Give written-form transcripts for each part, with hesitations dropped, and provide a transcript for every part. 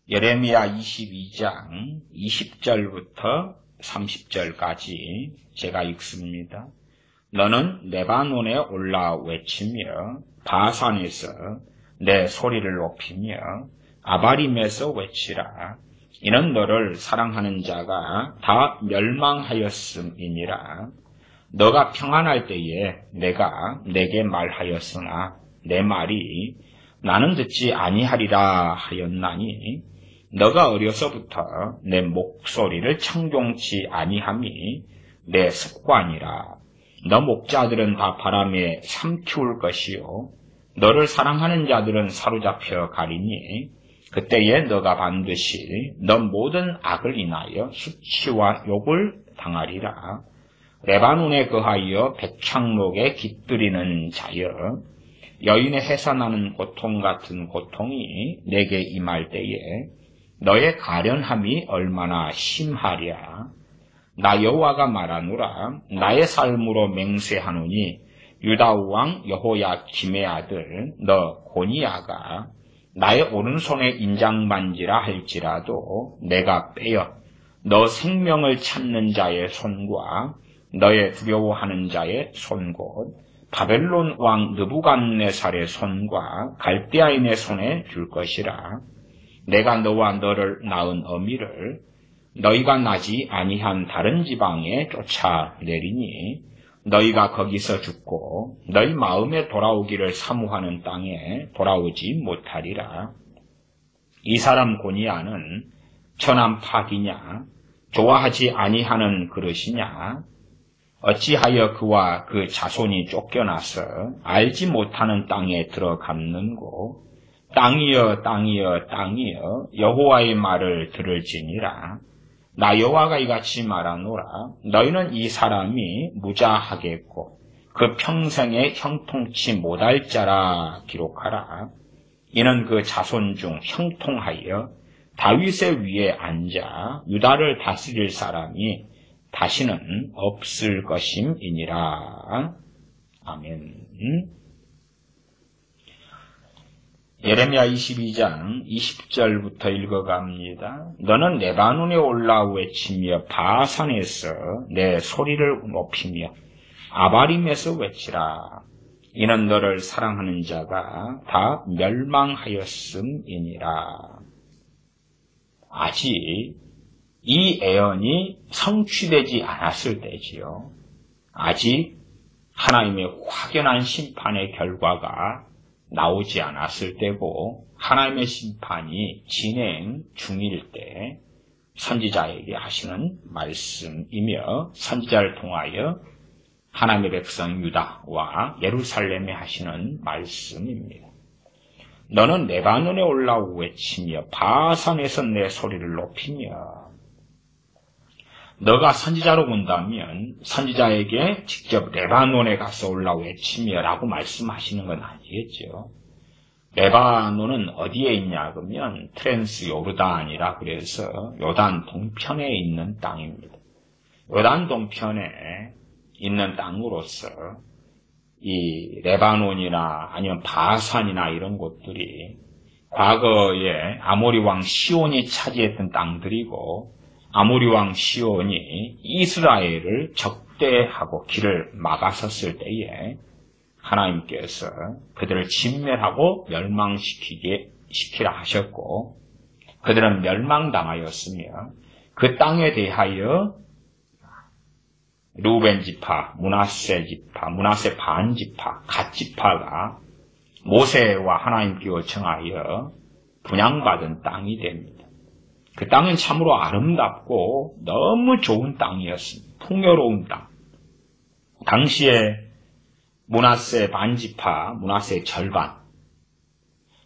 예레미야 22장 20절부터 30절까지 제가 읽습니다. 너는 레바논에 올라 외치며 바산에서 내 소리를 높이며 아바림에서 외치라. 이는 너를 사랑하는 자가 다 멸망하였음이니라. 너가 평안할 때에 내가 내게 말하였으나 내 말이 나는 듣지 아니하리라 하였나니 너가 어려서부터 내 목소리를 청종치 아니함이 내 습관이라. 너 목자들은 다 바람에 삼키울 것이요 너를 사랑하는 자들은 사로잡혀 가리니 그때에 너가 반드시 너 모든 악을 인하여 수치와 욕을 당하리라. 레바논에 거하여 백향목에 깃들이는 자여 여인의 해산하는 고통 같은 고통이 내게 임할 때에 너의 가련함이 얼마나 심하랴. 나 여호와가 말하노라. 나의 삶으로 맹세하노니 유다 왕 여호야김의 아들 너 고니야가 나의 오른손에 인장반지라 할지라도 내가 빼어 너 생명을 찾는 자의 손과 너의 두려워하는 자의 손 곧 바벨론 왕 느부갓네살의 손과 갈대아인의 손에 줄 것이라. 내가 너와 너를 낳은 어미를 너희가 나지 아니한 다른 지방에 쫓아내리니 너희가 거기서 죽고 너희 마음에 돌아오기를 사모하는 땅에 돌아오지 못하리라. 이 사람 고니야는 천한 파기냐 좋아하지 아니하는 그릇이냐. 어찌하여 그와 그 자손이 쫓겨나서 알지 못하는 땅에 들어갔는고. 땅이여 땅이여 땅이여 여호와의 말을 들을지니라. 나 여호와가 이같이 말하노라. 너희는 이 사람이 무자하겠고 그 평생에 형통치 못할 자라 기록하라. 이는 그 자손 중 형통하여 다윗의 위에 앉아 유다를 다스릴 사람이 다시는 없을 것임이니라. 아멘. 예레미야 22장 20절부터 읽어갑니다. 너는 레바논에 올라 외치며 바산에서 내 소리를 높이며 아바림에서 외치라. 이는 너를 사랑하는 자가 다 멸망하였음이니라. 아직 이 애언이 성취되지 않았을 때지요. 아직 하나님의 확연한 심판의 결과가 나오지 않았을 때고 하나님의 심판이 진행 중일 때 선지자에게 하시는 말씀이며 선지자를 통하여 하나님의 백성 유다와 예루살렘에 하시는 말씀입니다. 너는 레바논에 올라 외치며 바산에서 내 소리를 높이며. 너가 선지자로 온다면 선지자에게 직접 레바논에 가서 올라 외치며 라고 말씀하시는 건 아니겠죠. 레바논은 어디에 있냐 그러면 트랜스 요르단이라 그래서 요단 동편에 있는 땅입니다. 요단 동편에 있는 땅으로서 이 레바논이나 아니면 바산이나 이런 곳들이 과거에 아모리 왕 시온이 차지했던 땅들이고 아모리 왕 시온이 이스라엘을 적대하고 길을 막아섰을 때에 하나님께서 그들을 진멸하고 멸망시키라 하셨고 그들은 멸망당하였으며 그 땅에 대하여 루벤 지파, 므낫세 지파, 므낫세 반 지파, 갓 지파가 모세와 하나님께 요청하여 분양받은 땅이 됩니다. 그 땅은 참으로 아름답고 너무 좋은 땅이었습니다. 풍요로운 땅. 당시에 므낫세 반 지파, 므낫세 절반.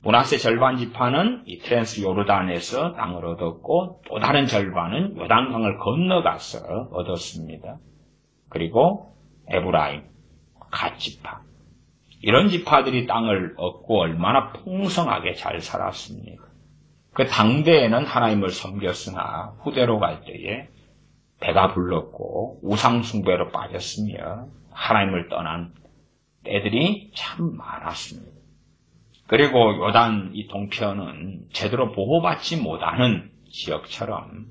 므낫세 절반 지파는 이 트랜스 요르단에서 땅을 얻었고 또 다른 절반은 요단강을 건너가서 얻었습니다. 그리고 에브라임, 갓 지파. 이런 지파들이 땅을 얻고 얼마나 풍성하게 잘 살았습니까? 그 당대에는 하나님을 섬겼으나 후대로 갈 때에 배가 불렀고 우상숭배로 빠졌으며 하나님을 떠난 때들이 참 많았습니다. 그리고 요단 이 동편은 제대로 보호받지 못하는 지역처럼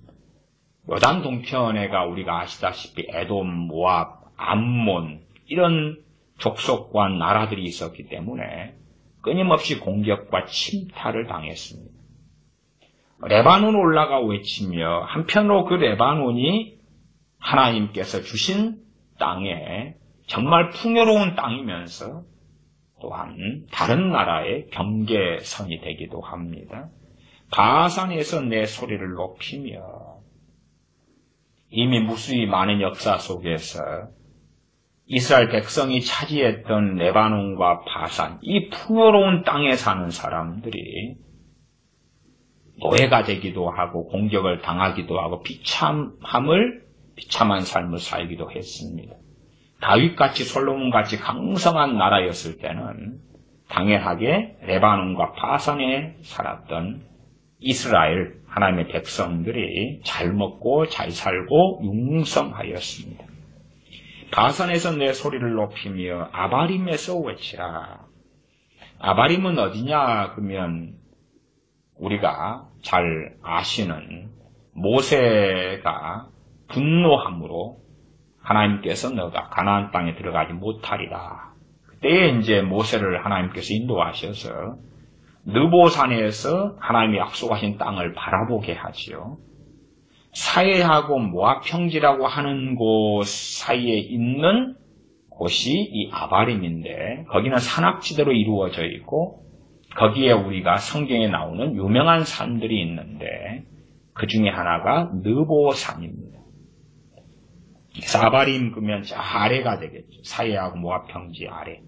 요단 동편에가 우리가 아시다시피 에돔, 모압, 암몬 이런 족속과 나라들이 있었기 때문에 끊임없이 공격과 침탈을 당했습니다. 레바논 올라가 외치며 한편으로 그 레바논이 하나님께서 주신 땅에 정말 풍요로운 땅이면서 또한 다른 나라의 경계선이 되기도 합니다. 바산에서 내 소리를 높이며 이미 무수히 많은 역사 속에서 이스라엘 백성이 차지했던 레바논과 바산, 이 풍요로운 땅에 사는 사람들이 노예가 되기도 하고 공격을 당하기도 하고 비참한 삶을 살기도 했습니다. 다윗같이 솔로몬같이 강성한 나라였을 때는 당연하게 레바논과 바산에 살았던 이스라엘 하나님의 백성들이 잘 먹고 잘 살고 융성하였습니다. 바산에서 내 소리를 높이며 아바림에서 외치라. 아바림은 어디냐 그러면 우리가 잘 아시는 모세가 분노함으로 하나님께서 너가 가나안 땅에 들어가지 못하리라. 그때에 이제 모세를 하나님께서 인도하셔서 느보산에서 하나님이 약속하신 땅을 바라보게 하지요. 사해하고 모압 평지라고 하는 곳 사이에 있는 곳이 이 아바림인데 거기는 산악지대로 이루어져 있고 거기에 우리가 성경에 나오는 유명한 산들이 있는데 그 중에 하나가 느보산입니다. 아바림 그러면 저 아래가 되겠죠. 사해하고 모압 평지 아래.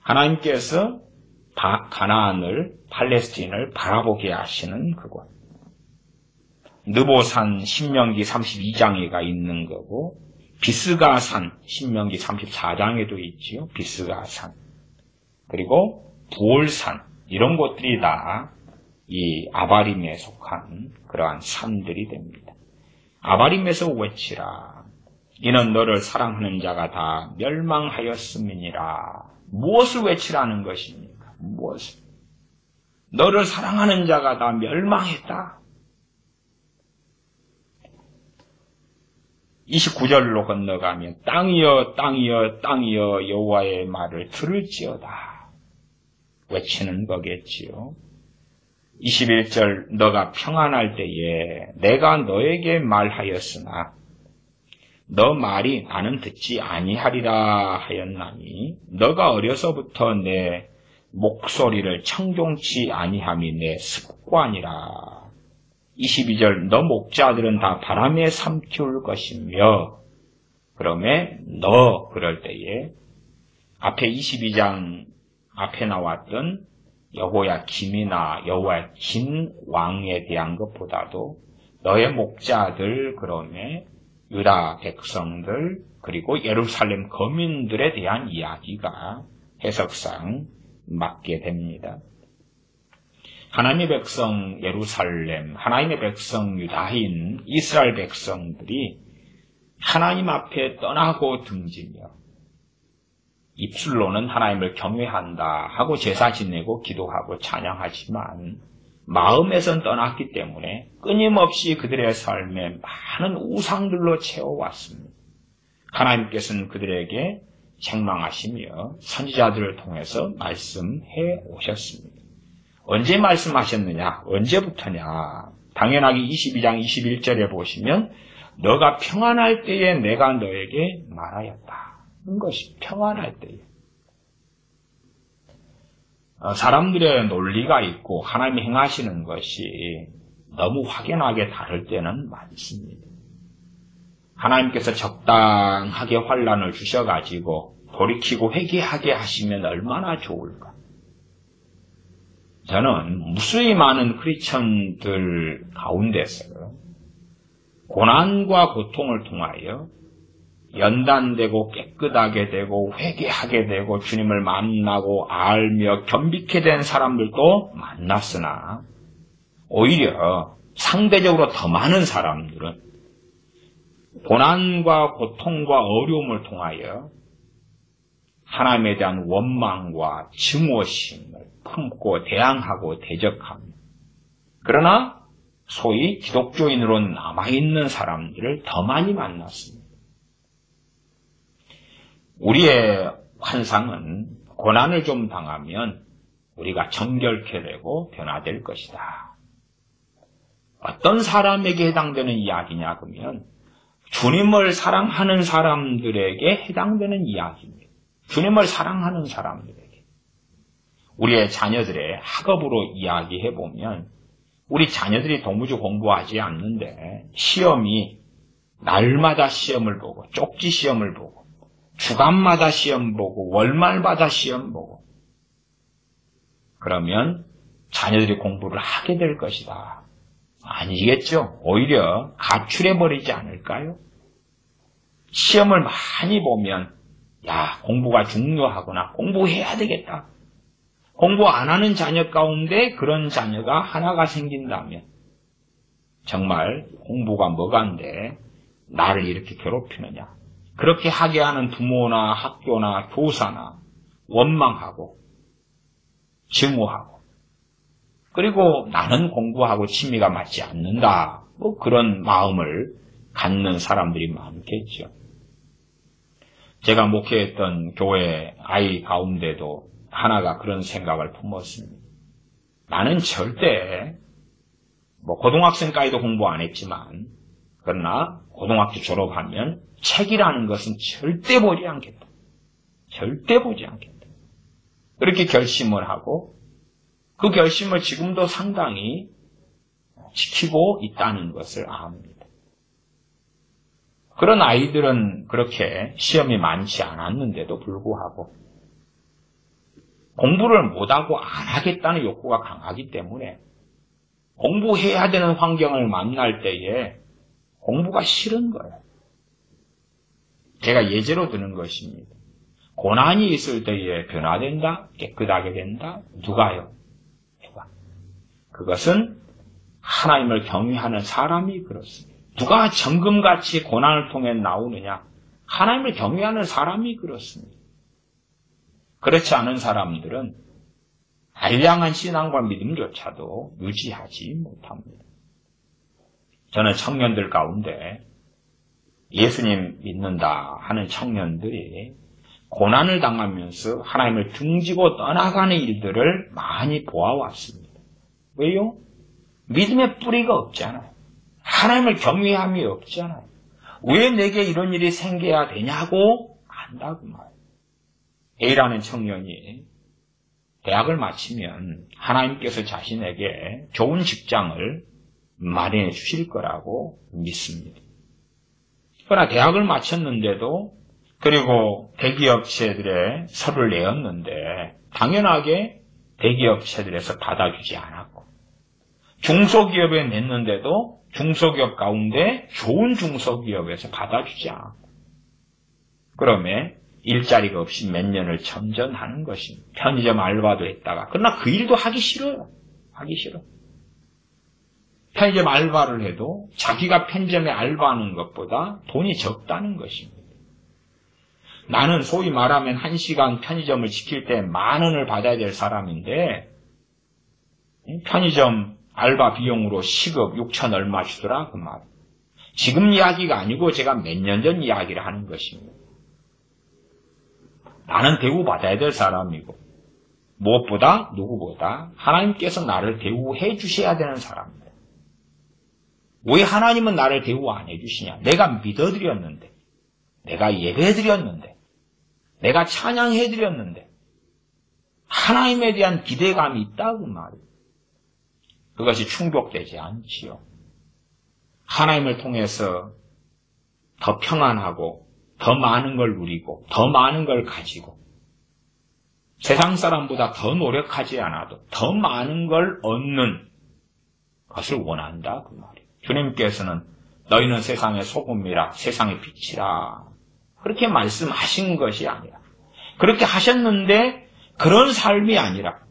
하나님께서 가나안을 팔레스틴을 바라보게 하시는 그곳. 느보산 신명기 32장에가 있는 거고 비스가산 신명기 34장에도 있지요. 비스가산. 그리고 부올산 이런 곳들이 다 이 아바림에 속한 그러한 산들이 됩니다. 아바림에서 외치라. 이는 너를 사랑하는 자가 다 멸망하였음이니라. 무엇을 외치라는 것입니까? 무엇을? 너를 사랑하는 자가 다 멸망했다. 29절로 건너가면 땅이여 땅이여 땅이여 여호와의 말을 들을지어다 외치는 거겠지요. 21절 너가 평안할 때에 내가 너에게 말하였으나 너 말이 나는 듣지 아니하리라 하였나니 너가 어려서부터 내 목소리를 청종치 아니함이 내 습관이라. 22절 너 목자들은 다 바람에 삼키울 것이며 그러면 너 그럴 때에 앞에 22장 앞에 나왔던 여호야김이나 여호야김 왕에 대한 것보다도 너의 목자들 그러면 유다 백성들 그리고 예루살렘 거민들에 대한 이야기가 해석상 맞게 됩니다. 하나님의 백성 예루살렘, 하나님의 백성 유다인 이스라엘 백성들이 하나님 앞에 떠나고 등지며 입술로는 하나님을 경외한다 하고 제사 지내고 기도하고 찬양하지만 마음에선 떠났기 때문에 끊임없이 그들의 삶에 많은 우상들로 채워왔습니다. 하나님께서는 그들에게 책망하시며 선지자들을 통해서 말씀해 오셨습니다. 언제 말씀하셨느냐? 언제부터냐? 당연하게 22장 21절에 보시면 너가 평안할 때에 내가 너에게 말하였다. 것이 평안할 때에. 사람들의 논리가 있고 하나님이 행하시는 것이 너무 확연하게 다를 때는 많습니다. 하나님께서 적당하게 환난을 주셔가지고 돌이키고 회개하게 하시면 얼마나 좋을까. 저는 무수히 많은 크리스천들 가운데서 고난과 고통을 통하여 연단되고 깨끗하게 되고 회개하게 되고 주님을 만나고 알며 겸비케 된 사람들도 만났으나 오히려 상대적으로 더 많은 사람들은 고난과 고통과 어려움을 통하여 하나님에 대한 원망과 증오심을 품고 대항하고 대적하며, 그러나 소위 기독교인으로 남아있는 사람들을 더 많이 만났습니다. 우리의 환상은 고난을 좀 당하면 우리가 정결케 되고 변화될 것이다. 어떤 사람에게 해당되는 이야기냐 그러면 주님을 사랑하는 사람들에게 해당되는 이야기입니다. 주님을 사랑하는 사람들에게. 우리의 자녀들의 학업으로 이야기해보면 우리 자녀들이 도무지 공부하지 않는데 시험이 날마다 시험을 보고 쪽지 시험을 보고 주간마다 시험 보고 월말마다 시험 보고 그러면 자녀들이 공부를 하게 될 것이다. 아니겠죠. 오히려 가출해버리지 않을까요? 시험을 많이 보면 야, 공부가 중요하구나. 공부해야 되겠다. 공부 안 하는 자녀 가운데 그런 자녀가 하나가 생긴다면 정말 공부가 뭐간데 나를 이렇게 괴롭히느냐. 그렇게 하게 하는 부모나 학교나 교사나 원망하고 증오하고 그리고 나는 공부하고 취미가 맞지 않는다. 뭐 그런 마음을 갖는 사람들이 많겠죠. 제가 목회했던 교회 아이 가운데도 하나가 그런 생각을 품었습니다. 나는 절대 고등학생까지도 공부 안 했지만 그러나 고등학교 졸업하면 책이라는 것은 절대 보지 않겠다. 절대 보지 않겠다. 그렇게 결심을 하고 그 결심을 지금도 상당히 지키고 있다는 것을 압니다. 그런 아이들은 그렇게 시험이 많지 않았는데도 불구하고 공부를 못하고 안 하겠다는 욕구가 강하기 때문에 공부해야 되는 환경을 만날 때에 공부가 싫은 거예요. 제가 예제로 드는 것입니다. 고난이 있을 때에 변화된다? 깨끗하게 된다? 누가요? 누가? 그것은 하나님을 경외하는 사람이 그렇습니다. 누가 정금같이 고난을 통해 나오느냐? 하나님을 경외하는 사람이 그렇습니다. 그렇지 않은 사람들은 알량한 신앙과 믿음조차도 유지하지 못합니다. 저는 청년들 가운데 예수님 믿는다 하는 청년들이 고난을 당하면서 하나님을 등지고 떠나가는 일들을 많이 보아왔습니다. 왜요? 믿음의 뿌리가 없잖아요. 하나님을 경외함이 없잖아요. 왜 내게 이런 일이 생겨야 되냐고 안다고 말이에요. A라는 청년이 대학을 마치면 하나님께서 자신에게 좋은 직장을 마련해 주실 거라고 믿습니다. 그러나 대학을 마쳤는데도 그리고 대기업체들의 서를 내었는데 당연하게 대기업체들에서 받아주지 않았고 중소기업에 냈는데도 중소기업 가운데 좋은 중소기업에서 받아주지 않았고 그러면 일자리가 없이 몇 년을 전전하는 것입니다. 편의점 알바도 했다가 그러나 그 일도 하기 싫어요. 하기 싫어. 편의점 알바를 해도 자기가 편의점에 알바하는 것보다 돈이 적다는 것입니다. 나는 소위 말하면 1시간 편의점을 지킬 때 10,000원을 받아야 될 사람인데 편의점 알바 비용으로 시급 6,000 얼마 주더라 그 말. 지금 이야기가 아니고 제가 몇 년 전 이야기를 하는 것입니다. 나는 대우받아야 될 사람이고 무엇보다 누구보다 하나님께서 나를 대우해 주셔야 되는 사람입니다. 왜 하나님은 나를 대우 안 해주시냐? 내가 믿어드렸는데 내가 예배해드렸는데 내가 찬양해드렸는데 하나님에 대한 기대감이 있다고 말이에요. 그것이 충족되지 않지요. 하나님을 통해서 더 평안하고 더 많은 걸 누리고 더 많은 걸 가지고 세상 사람보다 더 노력하지 않아도 더 많은 걸 얻는 것을 원한다 그 말이에요. 주님께서는 너희는 세상의 소금이라 세상의 빛이라 그렇게 말씀하신 것이 아니라 그렇게 하셨는데 그런 삶이 아니라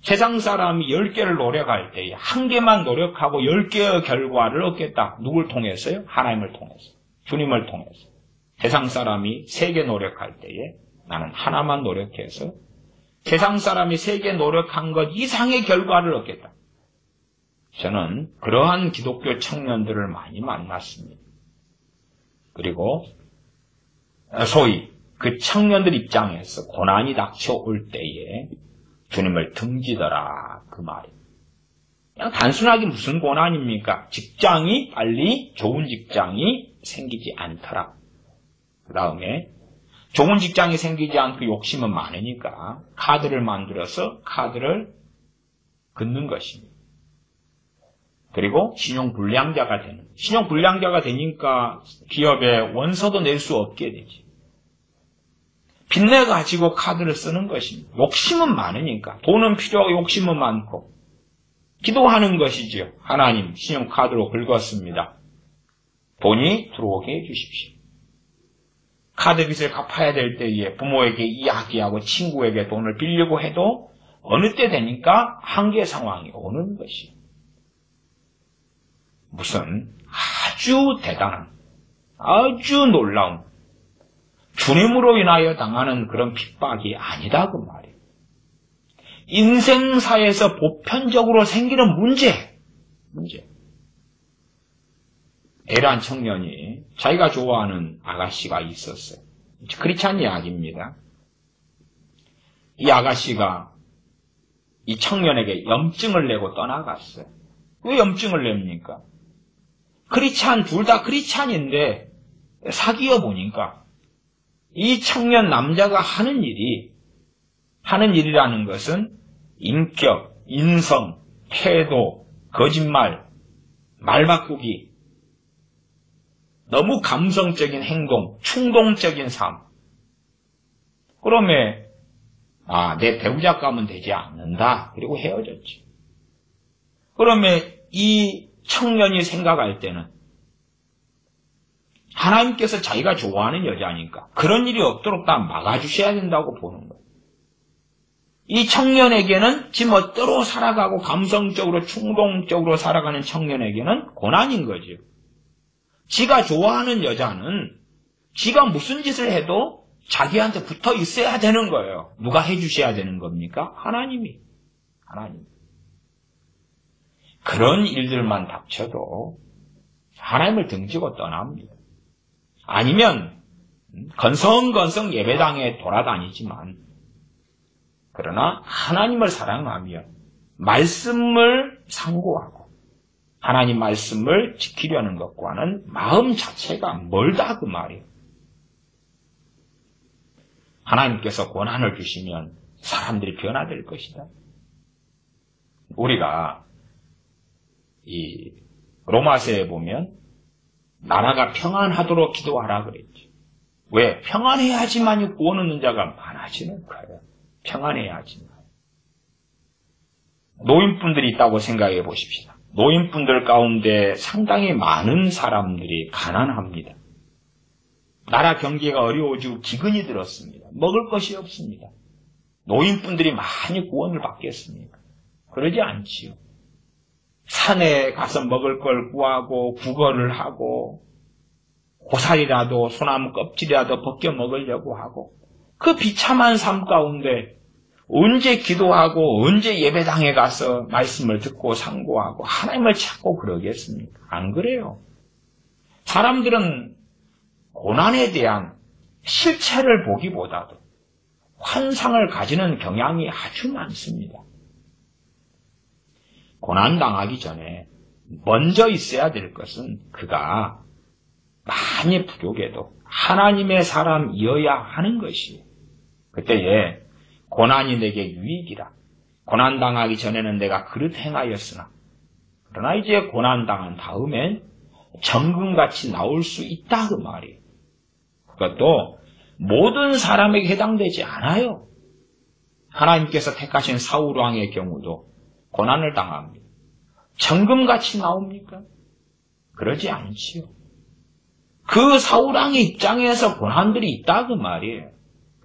세상 사람이 10개를 노력할 때에 1개만 노력하고 10개의 결과를 얻겠다. 누굴 통해서요? 하나님을 통해서. 주님을 통해서. 세상 사람이 3개 노력할 때에 나는 하나만 노력해서 세상 사람이 3개 노력한 것 이상의 결과를 얻겠다. 저는 그러한 기독교 청년들을 많이 만났습니다. 그리고 소위 그 청년들 입장에서 고난이 닥쳐올 때에 주님을 등지더라 그 말이에요. 그냥 단순하게 무슨 고난입니까? 직장이 빨리 좋은 직장이 생기지 않더라. 그 다음에 좋은 직장이 생기지 않고 욕심은 많으니까 카드를 만들어서 카드를 긋는 것입니다. 그리고 신용불량자가 되는. 신용불량자가 되니까 기업에 원서도 낼 수 없게 되지. 빚내가지고 카드를 쓰는 것입니다. 욕심은 많으니까. 돈은 필요하고 욕심은 많고. 기도하는 것이지요. 하나님, 신용카드로 긁었습니다. 돈이 들어오게 해주십시오. 카드 빚을 갚아야 될 때에 부모에게 이야기하고 친구에게 돈을 빌리고 해도 어느 때 되니까 한계 상황이 오는 것이에요. 무슨 아주 대단한, 아주 놀라운 주님으로 인하여 당하는 그런 핍박이 아니다 그 말이에요. 인생사에서 보편적으로 생기는 문제. 에란 청년이 자기가 좋아하는 아가씨가 있었어요. 크리스찬 이야기입니다. 이 아가씨가 이 청년에게 염증을 내고 떠나갔어요. 왜 염증을 냅니까? 크리스찬, 둘 다 크리스찬인데 사귀어 보니까 이 청년 남자가 하는 일이라는 것은 인격, 인성, 태도, 거짓말, 말 바꾸기, 너무 감성적인 행동, 충동적인 삶. 그러면 내 배우자 가면 되지 않는다. 그리고 헤어졌지. 그러면 이 청년이 생각할 때는 하나님께서 자기가 좋아하는 여자니까 그런 일이 없도록 다 막아주셔야 된다고 보는 거예요. 이 청년에게는 지 멋대로 살아가고 감성적으로 충동적으로 살아가는 청년에게는 고난인 거죠. 지가 좋아하는 여자는 지가 무슨 짓을 해도 자기한테 붙어 있어야 되는 거예요. 누가 해주셔야 되는 겁니까? 하나님이. 그런 일들만 닥쳐도 하나님을 등지고 떠납니다. 아니면 건성건성 예배당에 돌아다니지만 그러나 하나님을 사랑하며 말씀을 상고하고 하나님 말씀을 지키려는 것과는 마음 자체가 멀다 그 말이에요. 하나님께서 고난을 주시면 사람들이 변화될 것이다. 우리가 이 로마서에 보면 나라가 평안하도록 기도하라 그랬죠. 왜? 평안해야지만 구원 얻는 자가 많아지는 거예요. 평안해야지만. 노인분들이 있다고 생각해 보십시다. 노인분들 가운데 상당히 많은 사람들이 가난합니다. 나라 경기가 어려워지고 기근이 들었습니다. 먹을 것이 없습니다. 노인분들이 많이 구원을 받겠습니까? 그러지 않지요. 산에 가서 먹을 걸 구하고 구걸을 하고 고사리라도 소나무 껍질이라도 벗겨 먹으려고 하고 그 비참한 삶 가운데 언제 기도하고 언제 예배당에 가서 말씀을 듣고 상고하고 하나님을 찾고 그러겠습니까? 안 그래요. 사람들은 고난에 대한 실체를 보기보다도 환상을 가지는 경향이 아주 많습니다. 고난당하기 전에 먼저 있어야 될 것은 그가 많이 부족해도 하나님의 사람이어야 하는 것이에요. 그때에 고난이 내게 유익이라. 고난당하기 전에는 내가 그릇 행하였으나 그러나 이제 고난당한 다음엔 정금같이 나올 수 있다 그 말이에요. 그것도 모든 사람에게 해당되지 않아요. 하나님께서 택하신 사울왕의 경우도 고난을 당합니다. 정금같이 나옵니까? 그러지 않지요. 그 사울왕의 입장에서 고난들이 있다 그 말이에요.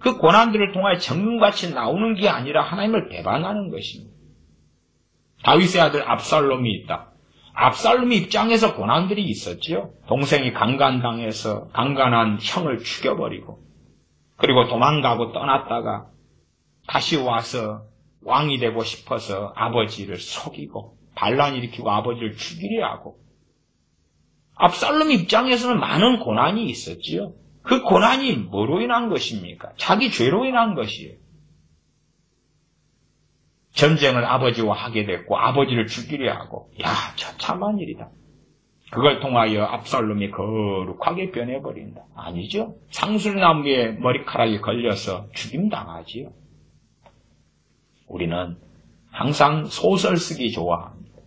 그 고난들을 통하여 정금같이 나오는 게 아니라 하나님을 배반하는 것입니다. 다윗의 아들 압살롬이 있다. 압살롬 입장에서 고난들이 있었지요. 동생이 강간당해서 강간한 형을 죽여버리고, 그리고 도망가고 떠났다가 다시 와서 왕이 되고 싶어서 아버지를 속이고 반란 일으키고 아버지를 죽이려 하고, 압살롬 입장에서는 많은 고난이 있었지요. 그 고난이 뭐로 인한 것입니까? 자기 죄로 인한 것이에요. 전쟁을 아버지와 하게 됐고 아버지를 죽이려 하고, 야, 참한 일이다. 그걸 통하여 압살롬이 거룩하게 변해버린다. 아니죠. 상술나무에 머리카락이 걸려서 죽임당하지요. 우리는 항상 소설 쓰기 좋아합니다.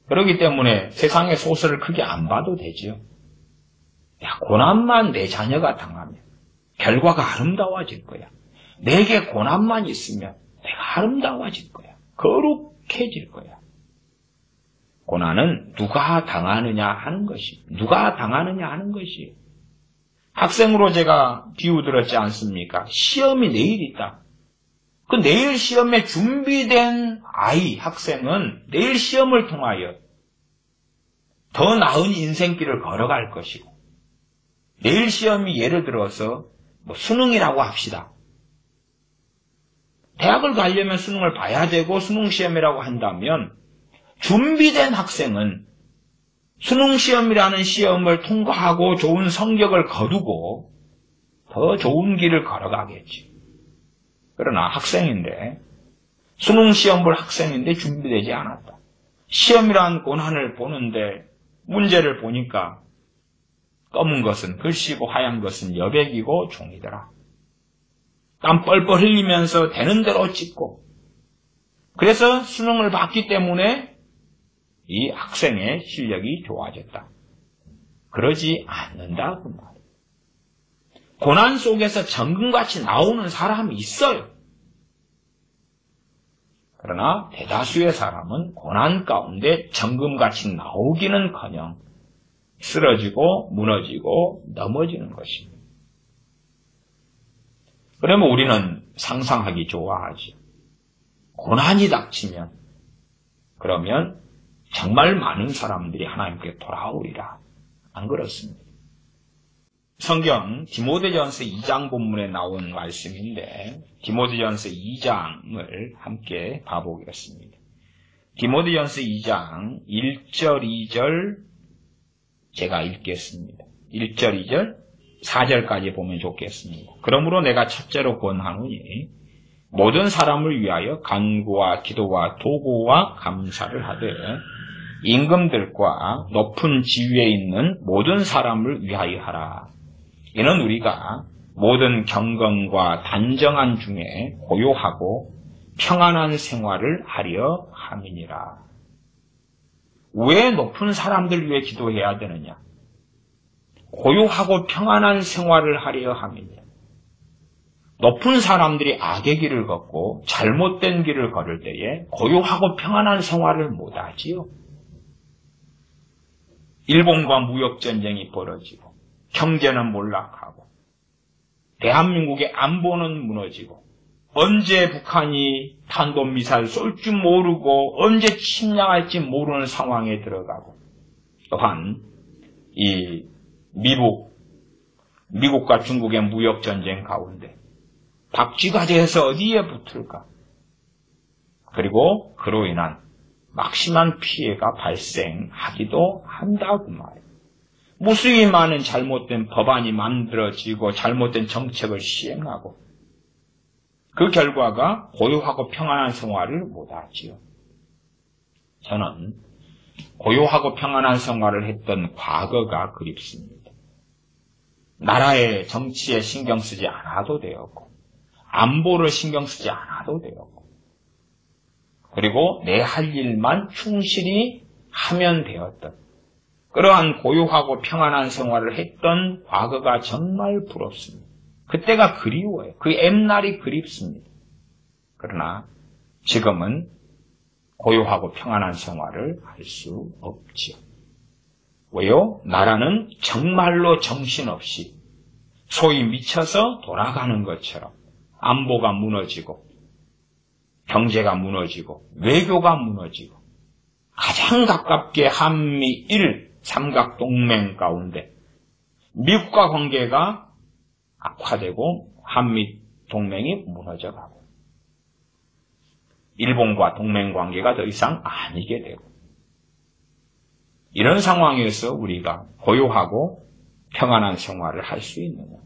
그렇기 때문에 세상의 소설을 크게 안 봐도 되지요. 야, 고난만 내 자녀가 당하면 결과가 아름다워질 거야. 내게 고난만 있으면 내가 아름다워질 거야. 거룩해질 거야. 고난은 누가 당하느냐 하는 것이, 누가 당하느냐 하는 것이. 학생으로 제가 비유 들었지 않습니까? 시험이 내일 있다. 그 내일 시험에 준비된 아이, 학생은 내일 시험을 통하여 더 나은 인생길을 걸어갈 것이고, 내일 시험이 예를 들어서 수능이라고 합시다. 대학을 가려면 수능을 봐야 되고 수능시험이라고 한다면 준비된 학생은 수능시험이라는 시험을 통과하고 좋은 성적을 거두고 더 좋은 길을 걸어가겠지. 그러나 학생인데, 수능시험 볼 학생인데 준비되지 않았다. 시험이란 고난을 보는데 문제를 보니까 검은 것은 글씨고 하얀 것은 여백이고 종이더라. 땀 뻘뻘 흘리면서 되는 대로 찍고, 그래서 수능을 봤기 때문에 이 학생의 실력이 좋아졌다. 그러지 않는다 그 말이에요. 고난 속에서 정금같이 나오는 사람이 있어요. 그러나 대다수의 사람은 고난 가운데 정금같이 나오기는커녕 쓰러지고 무너지고 넘어지는 것입니다. 그러면 우리는 상상하기 좋아하죠. 고난이 닥치면, 그러면 정말 많은 사람들이 하나님께 돌아오리라. 안 그렇습니다. 성경 디모데전서 2장 본문에 나온 말씀인데, 디모데전서 2장을 함께 봐보겠습니다. 디모데전서 2장 1절 2절 제가 읽겠습니다. 1절 2절 4절까지 보면 좋겠습니다. 그러므로 내가 첫째로 권하노니 모든 사람을 위하여 간구와 기도와 도구와 감사를 하되 임금들과 높은 지위에 있는 모든 사람을 위하여 하라. 이는 우리가 모든 경건과 단정한 중에 고요하고 평안한 생활을 하려 함이니라. 왜 높은 사람들 위해 기도해야 되느냐? 고요하고 평안한 생활을 하려 함이냐? 높은 사람들이 악의 길을 걷고 잘못된 길을 걸을 때에 고요하고 평안한 생활을 못하지요. 일본과 무역전쟁이 벌어지고 경제는 몰락하고 대한민국의 안보는 무너지고 언제 북한이 탄도미사일 쏠 줄 모르고 언제 침략할지 모르는 상황에 들어가고, 또한 이 미국과 중국의 무역전쟁 가운데 박쥐가 돼서 어디에 붙을까? 그리고 그로 인한 막심한 피해가 발생하기도 한다고 말이에요. 무수히 많은 잘못된 법안이 만들어지고 잘못된 정책을 시행하고, 그 결과가 고요하고 평안한 생활을 못하지요. 저는 고요하고 평안한 생활을 했던 과거가 그립습니다. 나라의 정치에 신경 쓰지 않아도 되었고, 안보를 신경 쓰지 않아도 되었고, 그리고 내 할 일만 충실히 하면 되었던 그러한 고요하고 평안한 생활을 했던 과거가 정말 부럽습니다. 그때가 그리워요. 그 옛날이 그립습니다. 그러나 지금은 고요하고 평안한 생활을 할 수 없지요. 왜요? 나라는 정말로 정신없이 소위 미쳐서 돌아가는 것처럼 안보가 무너지고 경제가 무너지고 외교가 무너지고 가장 가장 가깝게 한미일 삼각동맹 가운데 미국과 관계가 악화되고 한미동맹이 무너져가고 일본과 동맹관계가 더 이상 아니게 되고 이런 상황에서 우리가 고요하고 평안한 생활을 할 수 있느냐.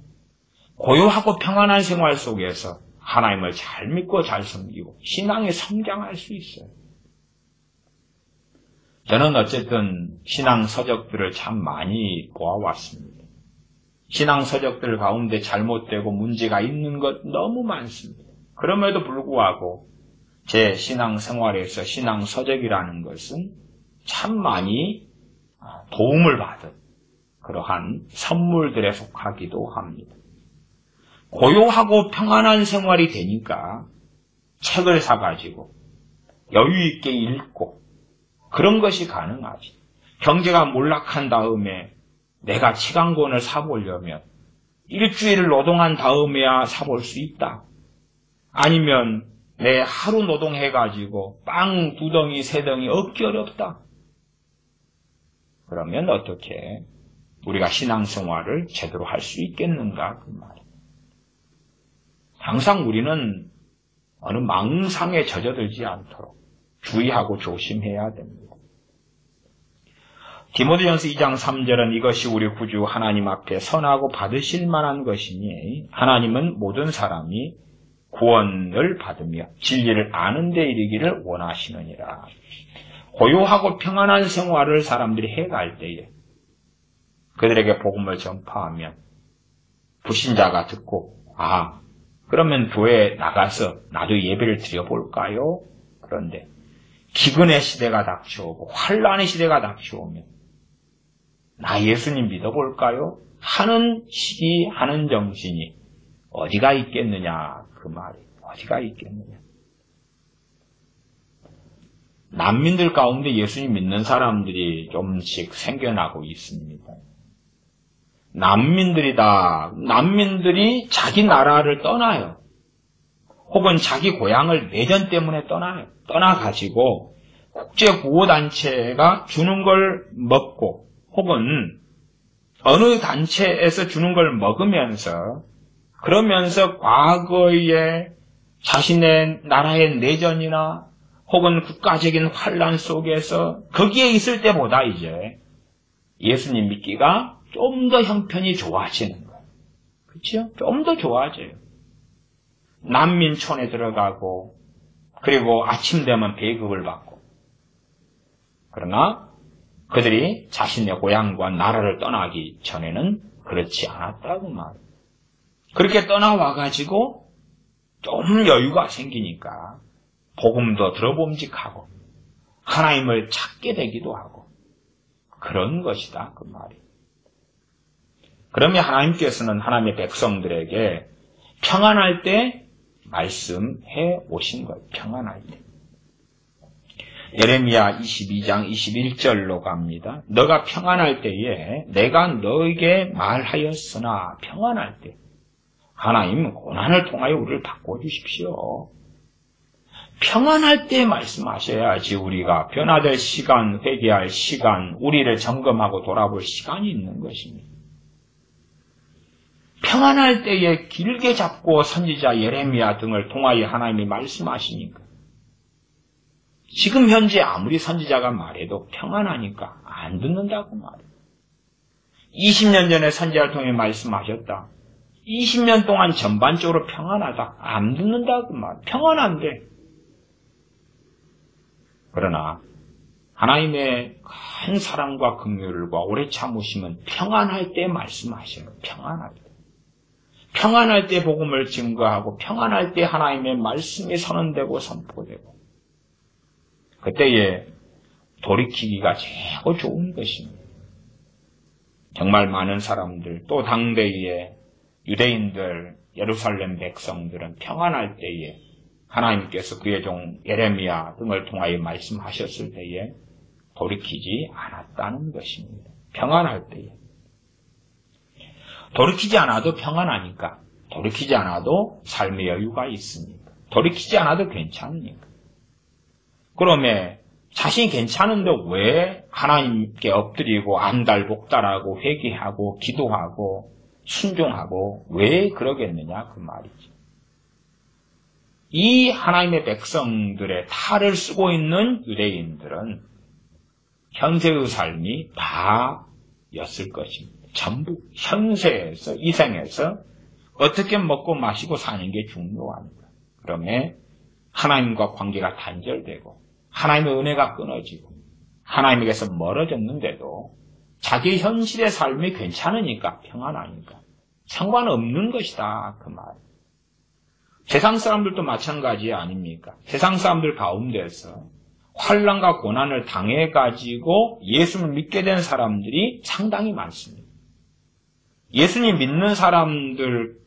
고요하고 평안한 생활 속에서 하나님을 잘 믿고 잘 섬기고 신앙에 성장할 수 있어요. 저는 어쨌든 신앙 서적들을 참 많이 보아왔습니다. 신앙 서적들 가운데 잘못되고 문제가 있는 것 너무 많습니다. 그럼에도 불구하고 제 신앙 생활에서 신앙 서적이라는 것은 참 많이 도움을 받은 그러한 선물들에 속하기도 합니다. 고요하고 평안한 생활이 되니까 책을 사가지고 여유 있게 읽고 그런 것이 가능하지. 경제가 몰락한 다음에 내가 책 한 권을 사보려면 일주일을 노동한 다음에야 사볼 수 있다. 아니면 내 하루 노동해가지고 빵 2덩이, 3덩이 얻기 어렵다. 그러면 어떻게 우리가 신앙생활을 제대로 할 수 있겠는가 그 말이에요. 항상 우리는 어느 망상에 젖어들지 않도록 주의하고 조심해야 됩니다. 디모데전서 2장 3절은 이것이 우리 구주 하나님 앞에 선하고 받으실 만한 것이니 하나님은 모든 사람이 구원을 받으며 진리를 아는 데 이르기를 원하시느니라. 고요하고 평안한 생활을 사람들이 해갈 때에 그들에게 복음을 전파하면 불신자가 듣고 그러면 교회에 나가서 나도 예배를 드려볼까요? 그런데 기근의 시대가 닥쳐오고 환란의 시대가 닥쳐오면 나 예수님 믿어볼까요? 하는 시기 하는 정신이 어디가 있겠느냐 그 말이 어디가 있겠느냐. 난민들 가운데 예수님 믿는 사람들이 좀씩 생겨나고 있습니다. 난민들이 자기 나라를 떠나요. 혹은 자기 고향을 내전 때문에 떠나요. 떠나가지고 국제구호단체가 주는 걸 먹고 혹은 어느 단체에서 주는 걸 먹으면서 그러면서 과거의 자신의 나라의 내전이나 혹은 국가적인 환란 속에서 거기에 있을 때보다 이제 예수님 믿기가 좀 더 형편이 좋아지는 거예요. 그렇죠? 좀 더 좋아져요. 난민촌에 들어가고 그리고 아침 되면 배급을 받고 그러나 그들이 자신의 고향과 나라를 떠나기 전에는 그렇지 않았다고 말이에요. 그렇게 떠나와가지고 좀 여유가 생기니까 복음도 들어봄직하고 하나님을 찾게 되기도 하고 그런 것이다 그 말이에요. 그러면 하나님께서는 하나님의 백성들에게 평안할 때 말씀해 오신 거예요. 평안할 때. 예레미야 22장 21절로 갑니다. 너가 평안할 때에 내가 너에게 말하였으나 평안할 때 하나님 고난을 통하여 우리를 바꿔주십시오. 평안할 때 말씀하셔야지 우리가 변화될 시간, 회개할 시간, 우리를 점검하고 돌아볼 시간이 있는 것입니다. 평안할 때에 길게 잡고 선지자 예레미야 등을 통하여 하나님이 말씀하시니까 지금 현재 아무리 선지자가 말해도 평안하니까 안 듣는다고 말해요. 20년 전에 선지자를 통해 말씀하셨다. 20년 동안 전반적으로 평안하다. 안 듣는다고 말해요. 평안한데. 그러나 하나님의 큰 사랑과 긍휼과 오래 참으심은 평안할 때 말씀하셔요. 평안할 때. 평안할 때 복음을 증거하고 평안할 때 하나님의 말씀이 선언되고 선포되고 그때에 돌이키기가 최고 좋은 것입니다. 정말 많은 사람들 또 당대의 유대인들 예루살렘 백성들은 평안할 때에 하나님께서 그의 종 예레미야 등을 통하여 말씀하셨을 때에 돌이키지 않았다는 것입니다. 평안할 때에. 돌이키지 않아도 평안하니까. 돌이키지 않아도 삶의 여유가 있으니까. 돌이키지 않아도 괜찮으니까. 그러면 자신이 괜찮은데 왜 하나님께 엎드리고 안달복달하고 회개하고 기도하고 순종하고 왜 그러겠느냐 그 말이지. 이 하나님의 백성들의 탈을 쓰고 있는 유대인들은 현세의 삶이 다였을 것입니다. 전부 현세에서 이 생에서 어떻게 먹고 마시고 사는 게 중요합니다. 그러면 하나님과 관계가 단절되고 하나님의 은혜가 끊어지고 하나님에게서 멀어졌는데도 자기 현실의 삶이 괜찮으니까 평안하니까 상관없는 것이다 그 말. 세상 사람들도 마찬가지 아닙니까? 세상 사람들 가운데서 환난과 고난을 당해가지고 예수를 믿게 된 사람들이 상당히 많습니다. 예수님 믿는 사람들의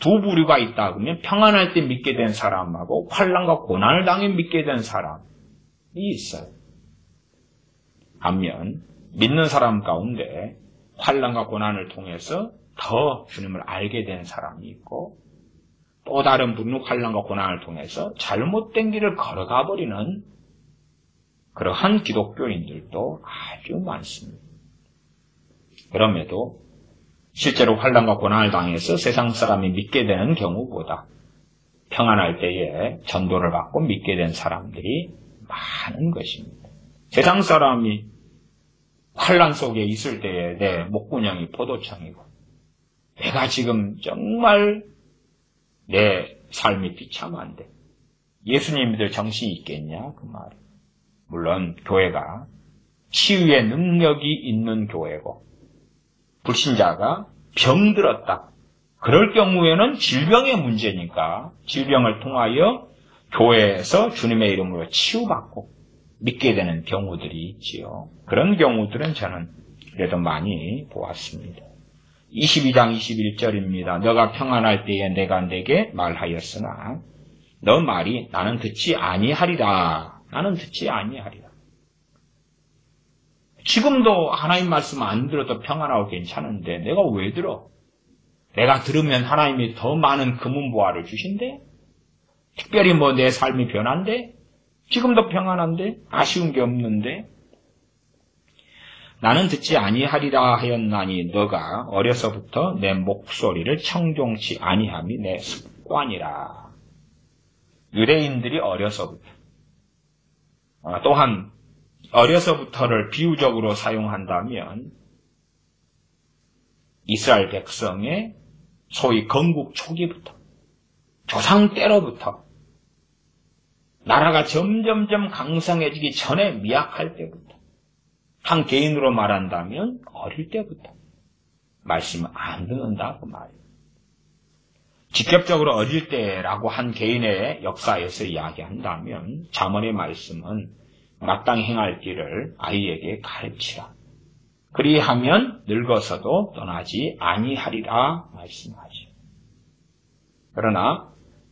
두 부류가 있다 그러면 평안할 때 믿게 된 사람하고 환난과 고난을 당해 믿게 된 사람이 있어요. 반면 믿는 사람 가운데 환난과 고난을 통해서 더 주님을 알게 된 사람이 있고 또 다른 분은 환난과 고난을 통해서 잘못된 길을 걸어가 버리는 그러한 기독교인들도 아주 많습니다. 그럼에도 실제로 환난과 고난을 당해서 세상 사람이 믿게 되는 경우보다 평안할 때에 전도를 받고 믿게 된 사람들이 많은 것입니다. 세상 사람이 환난 속에 있을 때에 내 목구멍이 포도청이고 내가 지금 정말 내 삶이 비참한데 예수님 믿을 정신이 있겠냐 그 말. 물론 교회가 치유의 능력이 있는 교회고 불신자가 병들었다. 그럴 경우에는 질병의 문제니까 질병을 통하여 교회에서 주님의 이름으로 치유받고 믿게 되는 경우들이 있지요. 그런 경우들은 저는 그래도 많이 보았습니다. 22장 21절입니다. 너가 평안할 때에 내가 내게 말하였으나 너 말이 나는 듣지 아니하리라. 나는 듣지 아니하리라. 지금도 하나님 말씀 안 들어도 평안하고 괜찮은데 내가 왜 들어? 내가 들으면 하나님이 더 많은 금은보화를 주신대? 특별히 뭐 내 삶이 변한데? 지금도 평안한데? 아쉬운 게 없는데? 나는 듣지 아니하리라 하였나니 너가 어려서부터 내 목소리를 청종치 아니함이 내 습관이라. 유대인들이 어려서부터 또한 어려서부터를 비유적으로 사용한다면 이스라엘 백성의 소위 건국 초기부터 조상 때로부터 나라가 점점점 강성해지기 전에 미약할 때부터 한 개인으로 말한다면 어릴 때부터 말씀을 안 듣는다 그 말이에요. 직접적으로 어릴 때라고 한 개인의 역사에서 이야기한다면 잠언의 말씀은 마땅히 행할 길을 아이에게 가르치라. 그리하면 늙어서도 떠나지 아니하리라 말씀하죠. 그러나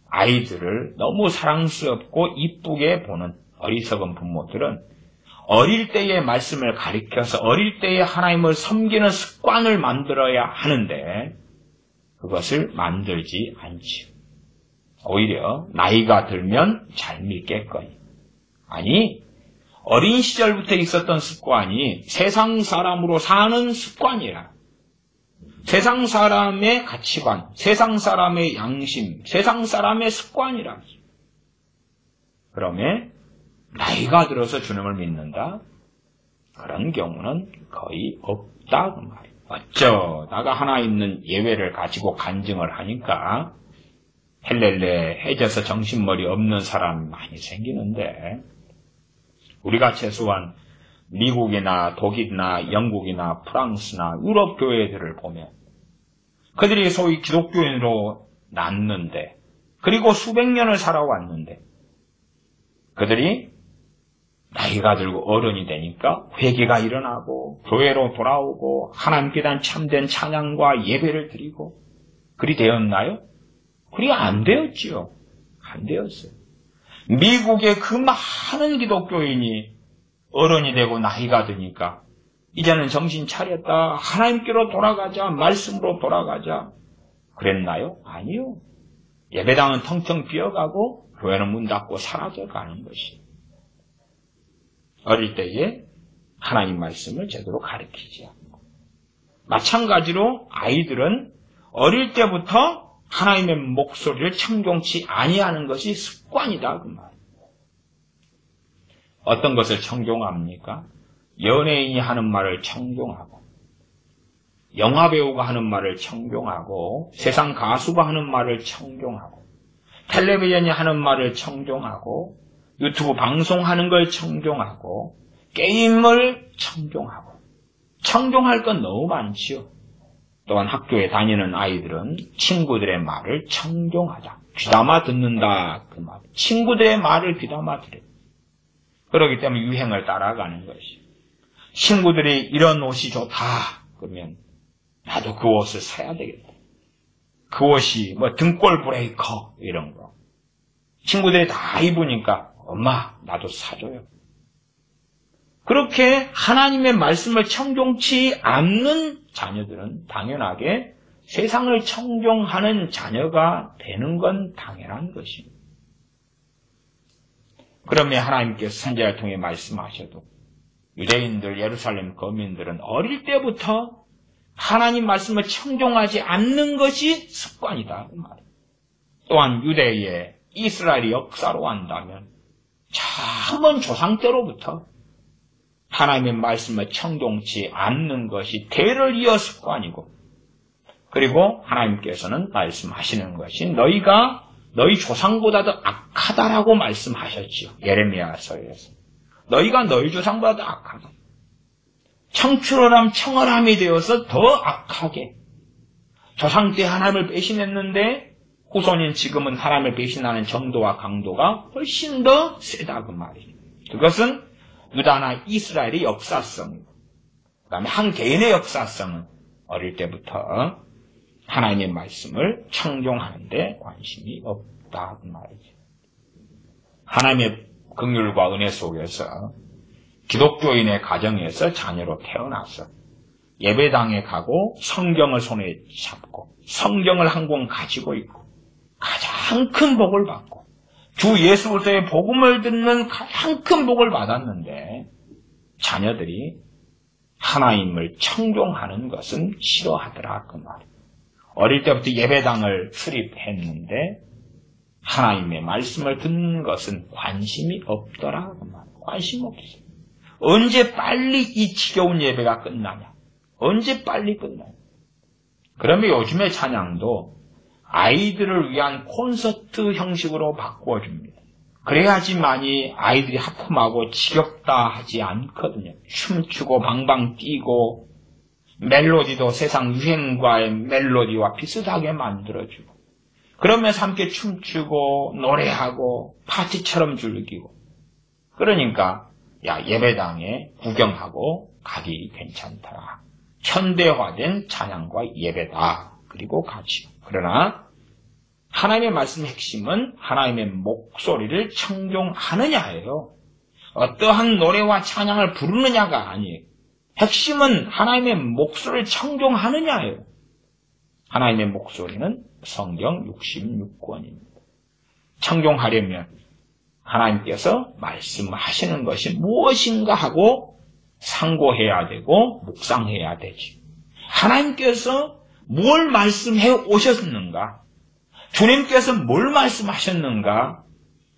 아이들을 너무 사랑스럽고 이쁘게 보는 어리석은 부모들은 어릴 때의 말씀을 가리켜서 어릴 때에 하나님을 섬기는 습관을 만들어야 하는데 그것을 만들지 않지요. 오히려 나이가 들면 잘 믿겠거니. 아니, 어린 시절부터 있었던 습관이 세상 사람으로 사는 습관이라. 세상 사람의 가치관, 세상 사람의 양심, 세상 사람의 습관이라. 그러면 나이가 들어서 주님을 믿는다? 그런 경우는 거의 없다 그 말이에요. 어쩌다가 하나 있는 예외를 가지고 간증을 하니까 헬렐레 해져서 정신머리 없는 사람이 많이 생기는데 우리가 최소한 미국이나 독일이나 영국이나 프랑스나 유럽 교회들을 보면 그들이 소위 기독교인으로 났는데 그리고 수백 년을 살아왔는데 그들이 나이가 들고 어른이 되니까 회개가 일어나고 교회로 돌아오고 하나님께 대한 참된 찬양과 예배를 드리고 그리 되었나요? 그리 안 되었지요. 안 되었어요. 미국의 그 많은 기독교인이 어른이 되고 나이가 드니까 이제는 정신 차렸다. 하나님께로 돌아가자. 말씀으로 돌아가자. 그랬나요? 아니요. 예배당은 텅텅 비어가고 교회는 문 닫고 사라져가는 것이. 어릴 때에 하나님 말씀을 제대로 가르치지 않고. 마찬가지로 아이들은 어릴 때부터 하나님의 목소리를 청종치 아니하는 것이 습관이다 그 말. 어떤 것을 청종합니까? 연예인이 하는 말을 청종하고, 영화배우가 하는 말을 청종하고, 세상 가수가 하는 말을 청종하고, 텔레비전이 하는 말을 청종하고, 유튜브 방송하는 걸 청종하고, 게임을 청종하고. 청종할 건 너무 많지요. 또한 학교에 다니는 아이들은 친구들의 말을 청종하자. 귀담아 듣는다 그 말. 친구들의 말을 귀담아 들어요. 그렇기 때문에 유행을 따라가는 것이. 친구들이 이런 옷이 좋다 그러면 나도 그 옷을 사야 되겠다. 그 옷이 뭐 등골 브레이커 이런 거. 친구들이 다 입으니까 엄마 나도 사줘요. 그렇게 하나님의 말씀을 청종치 않는 자녀들은 당연하게 세상을 청종하는 자녀가 되는 건 당연한 것입니다. 그러면 하나님께서 선지자를 통해 말씀하셔도 유대인들, 예루살렘 거민들은 어릴 때부터 하나님 말씀을 청종하지 않는 것이 습관이다. 또한 유대의 이스라엘의 역사로 한다면 참은 조상 때로부터 하나님의 말씀을 청종치 않는 것이 대를 이어 습관이고, 그리고 하나님께서는 말씀하시는 것이 너희가 너희 조상보다도 악하다라고 말씀하셨지요. 예레미야서에서. 너희가 너희 조상보다도 악하다. 청출어람 청어람이 되어서 더 악하게. 조상 때 하나님을 배신했는데 후손인 지금은 하나님을 배신하는 정도와 강도가 훨씬 더 세다 그 말이에요. 그것은 유다나 이스라엘의 역사성이고, 그 다음에 한 개인의 역사성은 어릴 때부터 하나님의 말씀을 청종하는 데 관심이 없다 그 말이죠. 하나님의 긍휼과 은혜 속에서 기독교인의 가정에서 자녀로 태어나서 예배당에 가고 성경을 손에 잡고 성경을 한 권 가지고 있고 가장 큰 복을 받고 주 예수로서의 복음을 듣는 가장 큰 복을 받았는데 자녀들이 하나님을 청종하는 것은 싫어하더라 그 말이에요. 어릴 때부터 예배당을 수립했는데 하나님의 말씀을 듣는 것은 관심이 없더라 그 말이에요. 관심 없어요. 언제 빨리 이 지겨운 예배가 끝나냐? 언제 빨리 끝나냐? 그러면 요즘의 찬양도 아이들을 위한 콘서트 형식으로 바꿔줍니다. 그래야지만이 아이들이 하품하고 지겹다 하지 않거든요. 춤추고 방방 뛰고 멜로디도 세상 유행과의 멜로디와 비슷하게 만들어주고 그러면서 함께 춤추고 노래하고 파티처럼 즐기고 그러니까 야 예배당에 구경하고 가기 괜찮다. 현대화된 찬양과 예배다. 그리고 가지요. 그러나 하나님의 말씀의 핵심은 하나님의 목소리를 청종하느냐예요. 어떠한 노래와 찬양을 부르느냐가 아니에요. 핵심은 하나님의 목소리를 청종하느냐예요. 하나님의 목소리는 성경 66권입니다. 청종하려면 하나님께서 말씀하시는 것이 무엇인가 하고 상고해야 되고 묵상해야 되지. 하나님께서 뭘 말씀해 오셨는가? 주님께서 뭘 말씀하셨는가?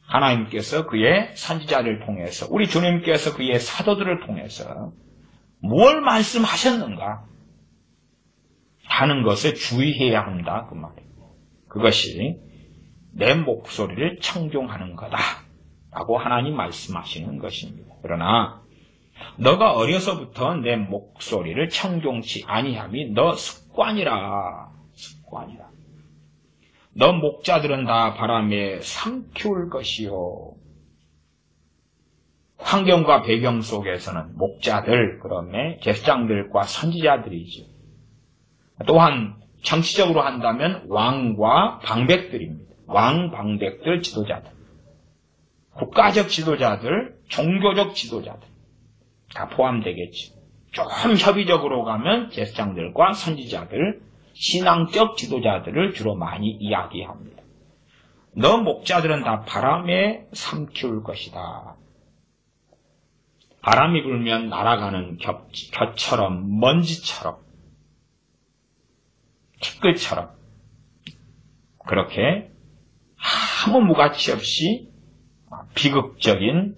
하나님께서 그의 선지자를 통해서 우리 주님께서 그의 사도들을 통해서 뭘 말씀하셨는가 하는 것에 주의해야 한다 그 말이에요. 그것이 내 목소리를 청종하는 거다라고 하나님 말씀하시는 것입니다. 그러나 너가 어려서부터 내 목소리를 청종치 아니함이 너 습관이라. 너 목자들은 다 바람에 삼키울 것이요. 환경과 배경 속에서는 목자들, 그러면 제사장들과 선지자들이죠. 또한 정치적으로 한다면 왕과 방백들입니다. 왕, 방백들, 지도자들. 국가적 지도자들, 종교적 지도자들. 다 포함되겠죠. 좀 협의적으로 가면 제사장들과 선지자들, 신앙적 지도자들을 주로 많이 이야기합니다. 너 목자들은 다 바람에 삼키울 것이다. 바람이 불면 날아가는 곁처럼, 먼지처럼, 티끌처럼 그렇게 아무 무가치 없이 비극적인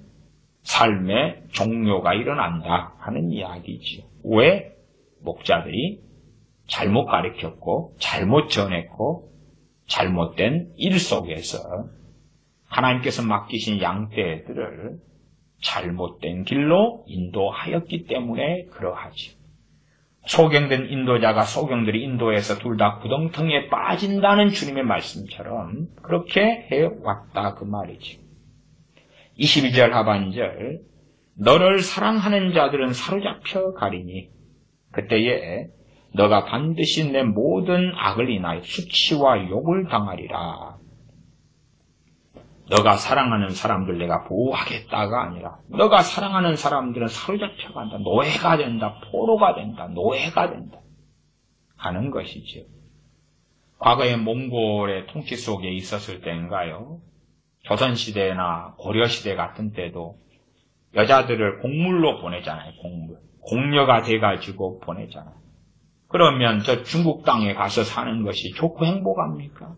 삶의 종료가 일어난다 하는 이야기죠. 왜? 목자들이 잘못 가르쳤고 잘못 전했고 잘못된 일 속에서 하나님께서 맡기신 양떼들을 잘못된 길로 인도하였기 때문에 그러하죠. 소경된 인도자가 소경들이 인도해서 둘 다 구덩텅이에 빠진다는 주님의 말씀처럼 그렇게 해왔다 그 말이죠. 22절 하반절 너를 사랑하는 자들은 사로잡혀 가리니 그때에 너가 반드시 내 모든 악을 인하여 수치와 욕을 당하리라. 너가 사랑하는 사람들 내가 보호하겠다가 아니라 너가 사랑하는 사람들은 사로잡혀간다. 노예가 된다. 포로가 된다. 노예가 된다. 하는 것이죠. 과거에 몽골의 통치 속에 있었을 때인가요? 조선시대나 고려시대 같은 때도 여자들을 곡물로 보내잖아요. 곡물. 공녀가 돼가지고 보내잖아요. 그러면 저 중국 땅에 가서 사는 것이 좋고 행복합니까?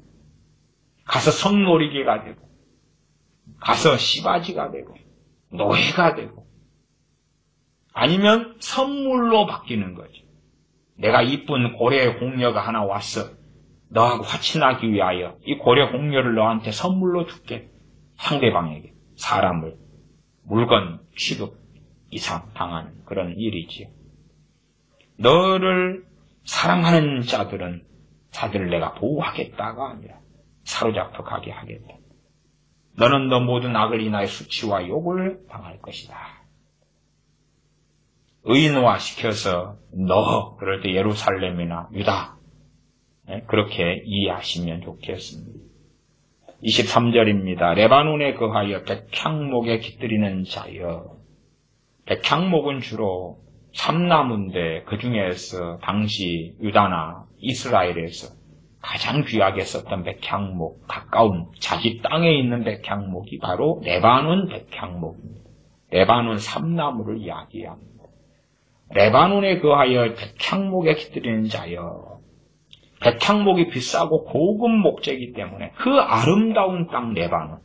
가서 성놀이개가 되고 가서 시바지가 되고 노예가 되고 아니면 선물로 바뀌는 거죠. 내가 이쁜 고래 공녀가 하나 왔어. 너하고 화친하기 위하여 이 고래 공녀를 너한테 선물로 줄게. 상대방에게 사람을 물건 취급 이상 당하는 그런 일이지요. 너를 사랑하는 자들을 내가 보호하겠다가 아니라 사로잡혀 가게 하겠다. 너는 너 모든 악을 인하여 수치와 욕을 당할 것이다. 의인화시켜서 너 그럴 때 예루살렘이나 유다 그렇게 이해하시면 좋겠습니다. 23절입니다. 레바논에 거하여 백향목에 깃들이는 자여. 백향목은 주로 삼나무인데 그 중에서 당시 유다나 이스라엘에서 가장 귀하게 썼던 백향목, 가까운 자기 땅에 있는 백향목이 바로 레바논 백향목입니다. 레바논 삼나무를 이야기합니다. 레바논에 거하여 백향목에 깃들이는 자여. 백향목이 비싸고 고급 목재이기 때문에 그 아름다운 땅 레바논,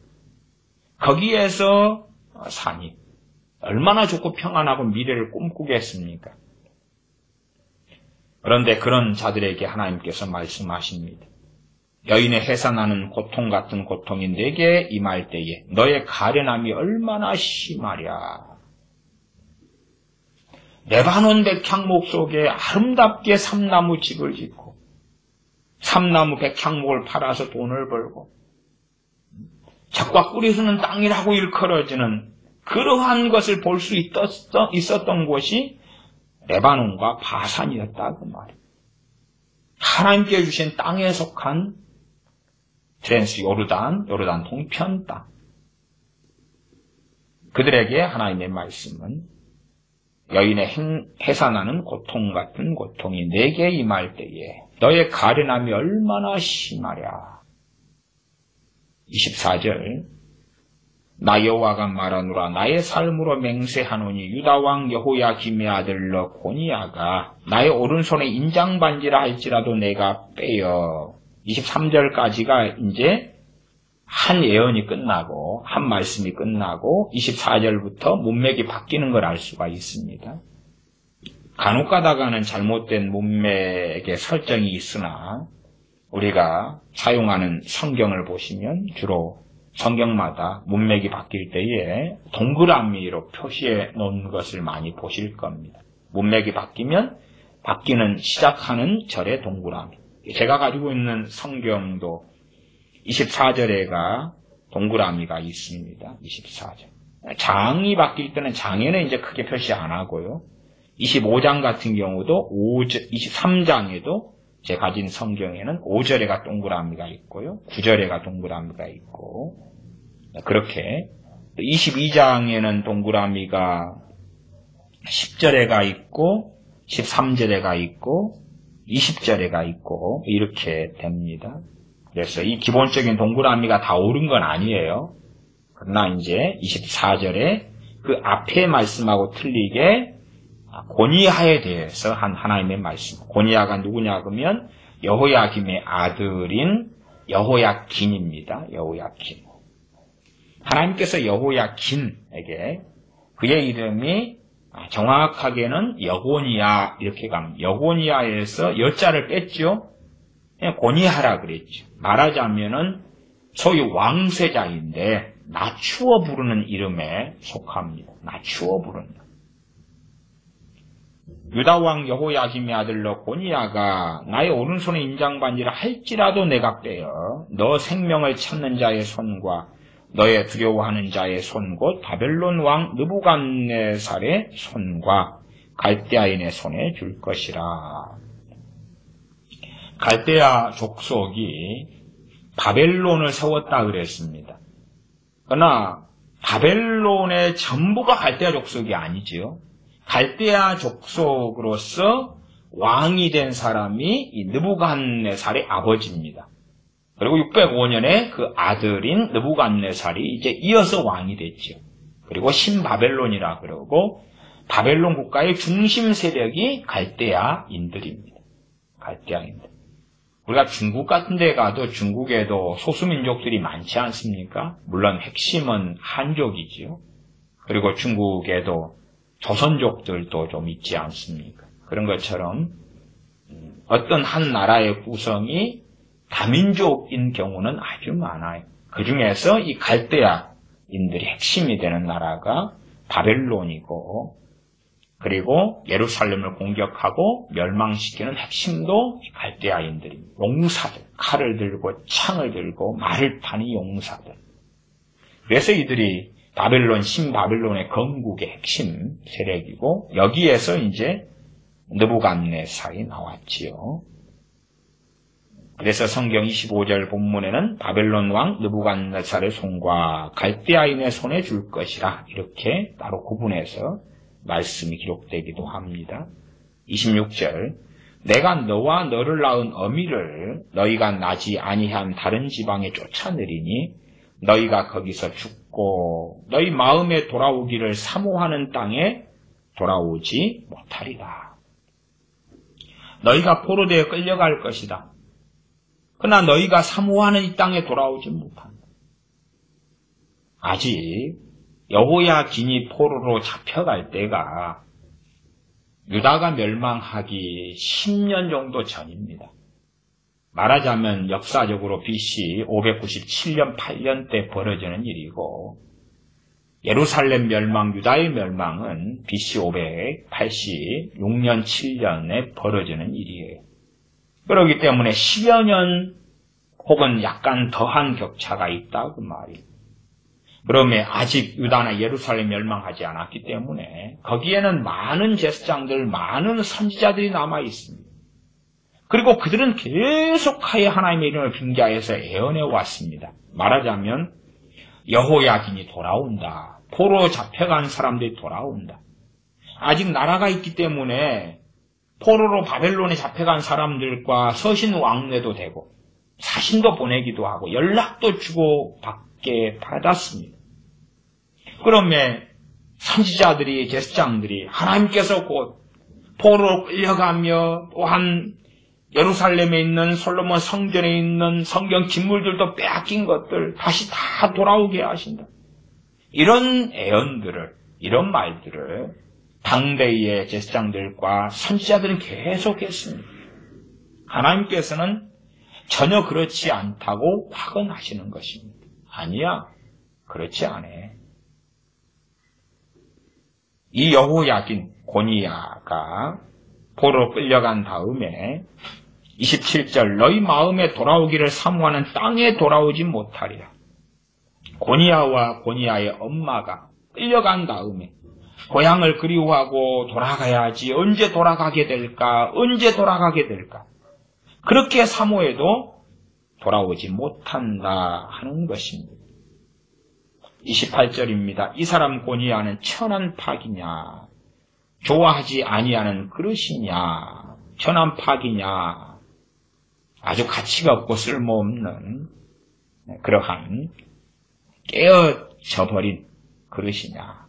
거기에서 사니 얼마나 좋고 평안하고 미래를 꿈꾸겠습니까? 그런데 그런 자들에게 하나님께서 말씀하십니다. 여인의 해산하는 고통 같은 고통이 내게 임할 때에 너의 가련함이 얼마나 심하랴. 레바논 백향목 속에 아름답게 삼나무 집을 짓고 삼나무 백향목을 팔아서 돈을 벌고 젖과 꿀이 흐르는 땅이라고 일컬어지는 그러한 것을 볼 수 있었던 곳이 레바논과 바산이었다 그 말이에요. 하나님께 주신 땅에 속한 트랜스 요르단 동편 땅. 그들에게 하나님의 말씀은 여인의 해산하는 고통 같은 고통이 내게 임할 때에 너의 가련함이 얼마나 심하랴. 24절 나 여호와가 말하노라. 나의 삶으로 맹세하노니 유다왕 여호야김의 아들 너 고니야가 나의 오른손에 인장반지라 할지라도 내가 빼어. 23절까지가 이제 한 예언이 끝나고 한 말씀이 끝나고 24절부터 문맥이 바뀌는 걸 알 수가 있습니다. 간혹 가다가는 잘못된 문맥의 설정이 있으나 우리가 사용하는 성경을 보시면 주로 성경마다 문맥이 바뀔 때에 동그라미로 표시해 놓은 것을 많이 보실 겁니다. 문맥이 바뀌면 바뀌는 시작하는 절의 동그라미. 제가 가지고 있는 성경도 24절에가 동그라미가 있습니다. 24절. 장이 바뀔 때는 장에는 이제 크게 표시 안 하고요. 25장 같은 경우도 23장에도 제 가진 성경에는 5절에가 동그라미가 있고요. 9절에가 동그라미가 있고 그렇게 22장에는 동그라미가 10절에가 있고 13절에가 있고 20절에가 있고 이렇게 됩니다. 그래서 이 기본적인 동그라미가 다 옳은 건 아니에요. 그러나 이제 24절에 그 앞에 말씀하고 틀리게 고니야에 대해서 한 하나님의 말씀. 고니야가 누구냐 그러면 여호야김의 아들인 여호야긴입니다. 여호야긴. 하나님께서 여호야긴에게 그의 이름이 정확하게는 여고니야 이렇게 가면 여고니야에서 여자를 뺐죠. 그냥 고니야라 그랬죠. 말하자면은 소위 왕세자인데 낮추어 부르는 이름에 속합니다. 낮추어 부르는. 유다왕 여호야김의 아들로 고니야가 나의 오른손에 인장반지를 할지라도 내가 빼어 너 생명을 찾는 자의 손과 너의 두려워하는 자의 손 곧 바벨론 왕 느부갓네살의 손과 갈대아인의 손에 줄 것이라. 갈대아 족속이 바벨론을 세웠다 그랬습니다. 그러나 바벨론의 전부가 갈대아 족속이 아니지요. 갈대아 족속으로서 왕이 된 사람이 이 느부갓네살의 아버지입니다. 그리고 605년에 그 아들인 느부갓네살이 이제 이어서 왕이 됐죠. 그리고 신바벨론이라 그러고 바벨론 국가의 중심 세력이 갈대아인들입니다. 갈대아인들. 우리가 중국 같은 데 가도 중국에도 소수민족들이 많지 않습니까? 물론 핵심은 한족이지요. 그리고 중국에도 조선족들도 좀 있지 않습니까? 그런 것처럼 어떤 한 나라의 구성이 다민족인 경우는 아주 많아요. 그 중에서 이 갈대아인들이 핵심이 되는 나라가 바벨론이고, 그리고 예루살렘을 공격하고 멸망시키는 핵심도 갈대아인들입니다. 용사들, 칼을 들고 창을 들고 말을 타는 용사들. 그래서 이들이 바벨론, 신바벨론의 건국의 핵심 세력이고, 여기에서 이제 느부갓네살이 나왔지요. 그래서 성경 25절 본문에는 바벨론 왕 느부갓네살의 손과 갈대아인의 손에 줄 것이라 이렇게 따로 구분해서 말씀이 기록되기도 합니다. 26절 내가 너와 너를 낳은 어미를 너희가 나지 아니한 다른 지방에 쫓아내리니 너희가 거기서 죽고 너희 마음에 돌아오기를 사모하는 땅에 돌아오지 못하리라. 너희가 포로되어 끌려갈 것이다. 그러나 너희가 사모하는 이 땅에 돌아오지 못한다. 아직 여호야긴이 포로로 잡혀갈 때가 유다가 멸망하기 10년 정도 전입니다. 말하자면 역사적으로 BC 597년 8년 때 벌어지는 일이고 예루살렘 멸망, 유다의 멸망은 BC 586년 7년에 벌어지는 일이에요. 그렇기 때문에 10여 년 혹은 약간 더한 격차가 있다 그 말이에요. 그러면 아직 유다나 예루살렘 멸망하지 않았기 때문에 거기에는 많은 제사장들, 많은 선지자들이 남아 있습니다. 그리고 그들은 계속하여 하나님의 이름을 빙자해서 애언해 왔습니다. 말하자면 여호야긴이 돌아온다. 포로 잡혀간 사람들이 돌아온다. 아직 나라가 있기 때문에 포로로 바벨론에 잡혀간 사람들과 서신 왕래도 되고 사신도 보내기도 하고 연락도 주고받게 받았습니다. 그러면 선지자들이, 제사장들이 하나님께서 곧 포로로 끌려가며 또한 예루살렘에 있는 솔로몬 성전에 있는 성경 진물들도 빼앗긴 것들 다시 다 돌아오게 하신다. 이런 애언들을, 이런 말들을 당대의 제사장들과 선지자들은 계속했습니다. 하나님께서는 전혀 그렇지 않다고 확언하시는 것입니다. 아니야, 그렇지 않아. 이 여호야긴 고니야가 포로로 끌려간 다음에 27절 너희 마음에 돌아오기를 사모하는 땅에 돌아오지 못하리라. 고니야와 고니야의 엄마가 끌려간 다음에 고향을 그리워하고 돌아가야지 언제 돌아가게 될까 언제 돌아가게 될까 그렇게 사모해도 돌아오지 못한다 하는 것입니다. 28절입니다. 이 사람 고니야는 천한 파기냐 좋아하지 아니하는 그릇이냐 천한 파기냐 아주 가치가 없고 쓸모없는 그러한 깨어져 버린 그릇이냐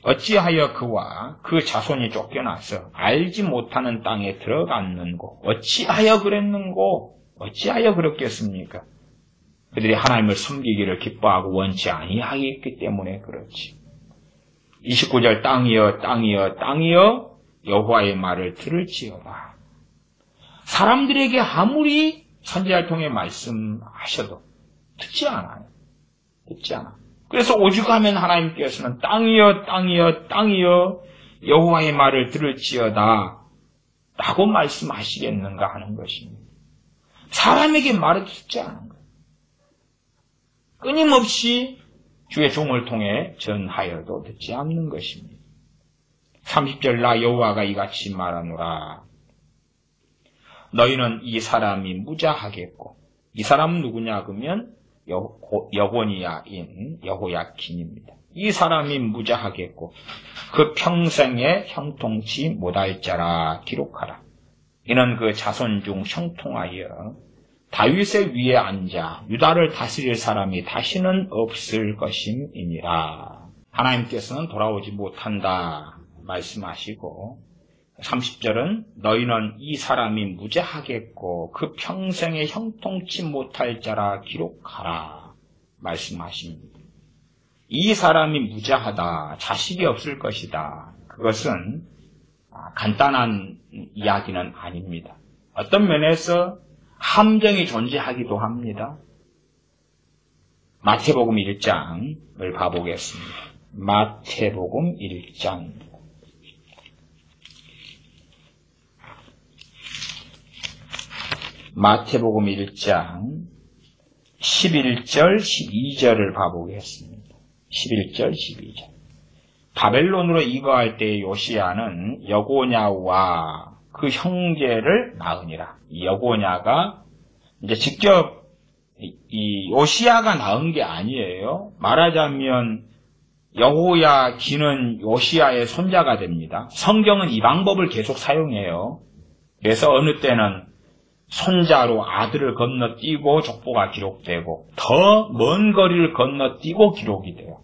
어찌하여 그와 그 자손이 쫓겨나서 알지 못하는 땅에 들어갔는고? 어찌하여 그랬는고? 어찌하여 그렇겠습니까? 그들이 하나님을 섬기기를 기뻐하고 원치 아니하였기 때문에 그렇지. 29절 땅이여 땅이여 땅이여 여호와의 말을 들을지어다. 사람들에게 아무리 선지자를 통해 말씀하셔도 듣지 않아요. 듣지 않아. 그래서 오죽하면 하나님께서는 땅이여 땅이여 땅이여 여호와의 말을 들을지어다 라고 말씀하시겠는가 하는 것입니다. 사람에게 말을 듣지 않은 거예요. 끊임없이 주의 종을 통해 전하여도 듣지 않는 것입니다. 30절 나 여호와가 이같이 말하노라. 너희는 이 사람이 무자하겠고, 이 사람은 누구냐 그러면 여고니아인 여호야킨입니다. 이 사람이 무자하겠고 그 평생에 형통치 못할 자라 기록하라. 이는 그 자손 중 형통하여 다윗의 위에 앉아 유다를 다스릴 사람이 다시는 없을 것임이니라. 하나님께서는 돌아오지 못한다 말씀하시고 30절은 너희는 이 사람이 무죄하겠고 그 평생에 형통치 못할 자라 기록하라 말씀하십니다. 이 사람이 무죄하다, 자식이 없을 것이다. 그것은 간단한 이야기는 아닙니다. 어떤 면에서 함정이 존재하기도 합니다. 마태복음 1장을 봐보겠습니다. 마태복음 1장 마태복음 1장 11절 12절을 봐보겠습니다. 11절 12절 바벨론으로 이거할 때 요시야는 여고냐와 그 형제를 낳으니라. 이 여고냐가 이제 직접 이 요시야가 낳은 게 아니에요. 말하자면 여호야긴은 요시야의 손자가 됩니다. 성경은 이 방법을 계속 사용해요. 그래서 어느 때는 손자로 아들을 건너뛰고 족보가 기록되고 더 먼 거리를 건너뛰고 기록이 돼요.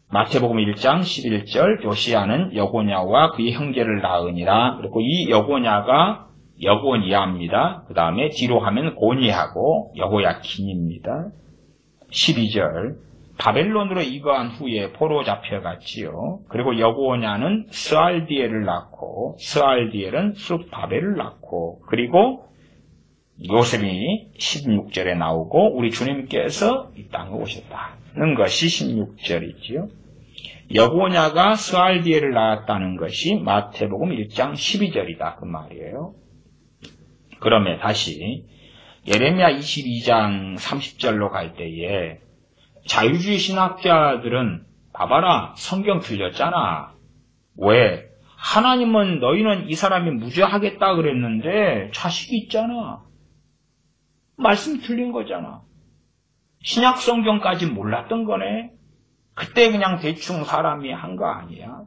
마태복음 1장 11절 요시야는 여고냐와 그의 형제를 낳으니라. 그리고 이 여고냐가 여고니아입니다. 그 다음에 뒤로 하면 고니하고 여호야킨입니다. 12절 바벨론으로 이거한 후에 포로 잡혀갔지요. 그리고 여고냐는 스알디엘을 낳고 스알디엘은 숫바벨을 낳고 그리고 요셉이 16절에 나오고 우리 주님께서 이 땅에 오셨다는 것이 16절이지요. 여고냐가 스알디엘을 낳았다는 것이 마태복음 1장 12절이다 그 말이에요. 그러면 다시 예레미야 22장 30절로 갈 때에 자유주의 신학자들은 봐봐라 성경 틀렸잖아. 왜? 하나님은 너희는 이 사람이 무죄하겠다 그랬는데 자식이 있잖아. 말씀이 틀린 거잖아. 신약 성경까지 몰랐던 거네. 그때 그냥 대충 사람이 한 거 아니야.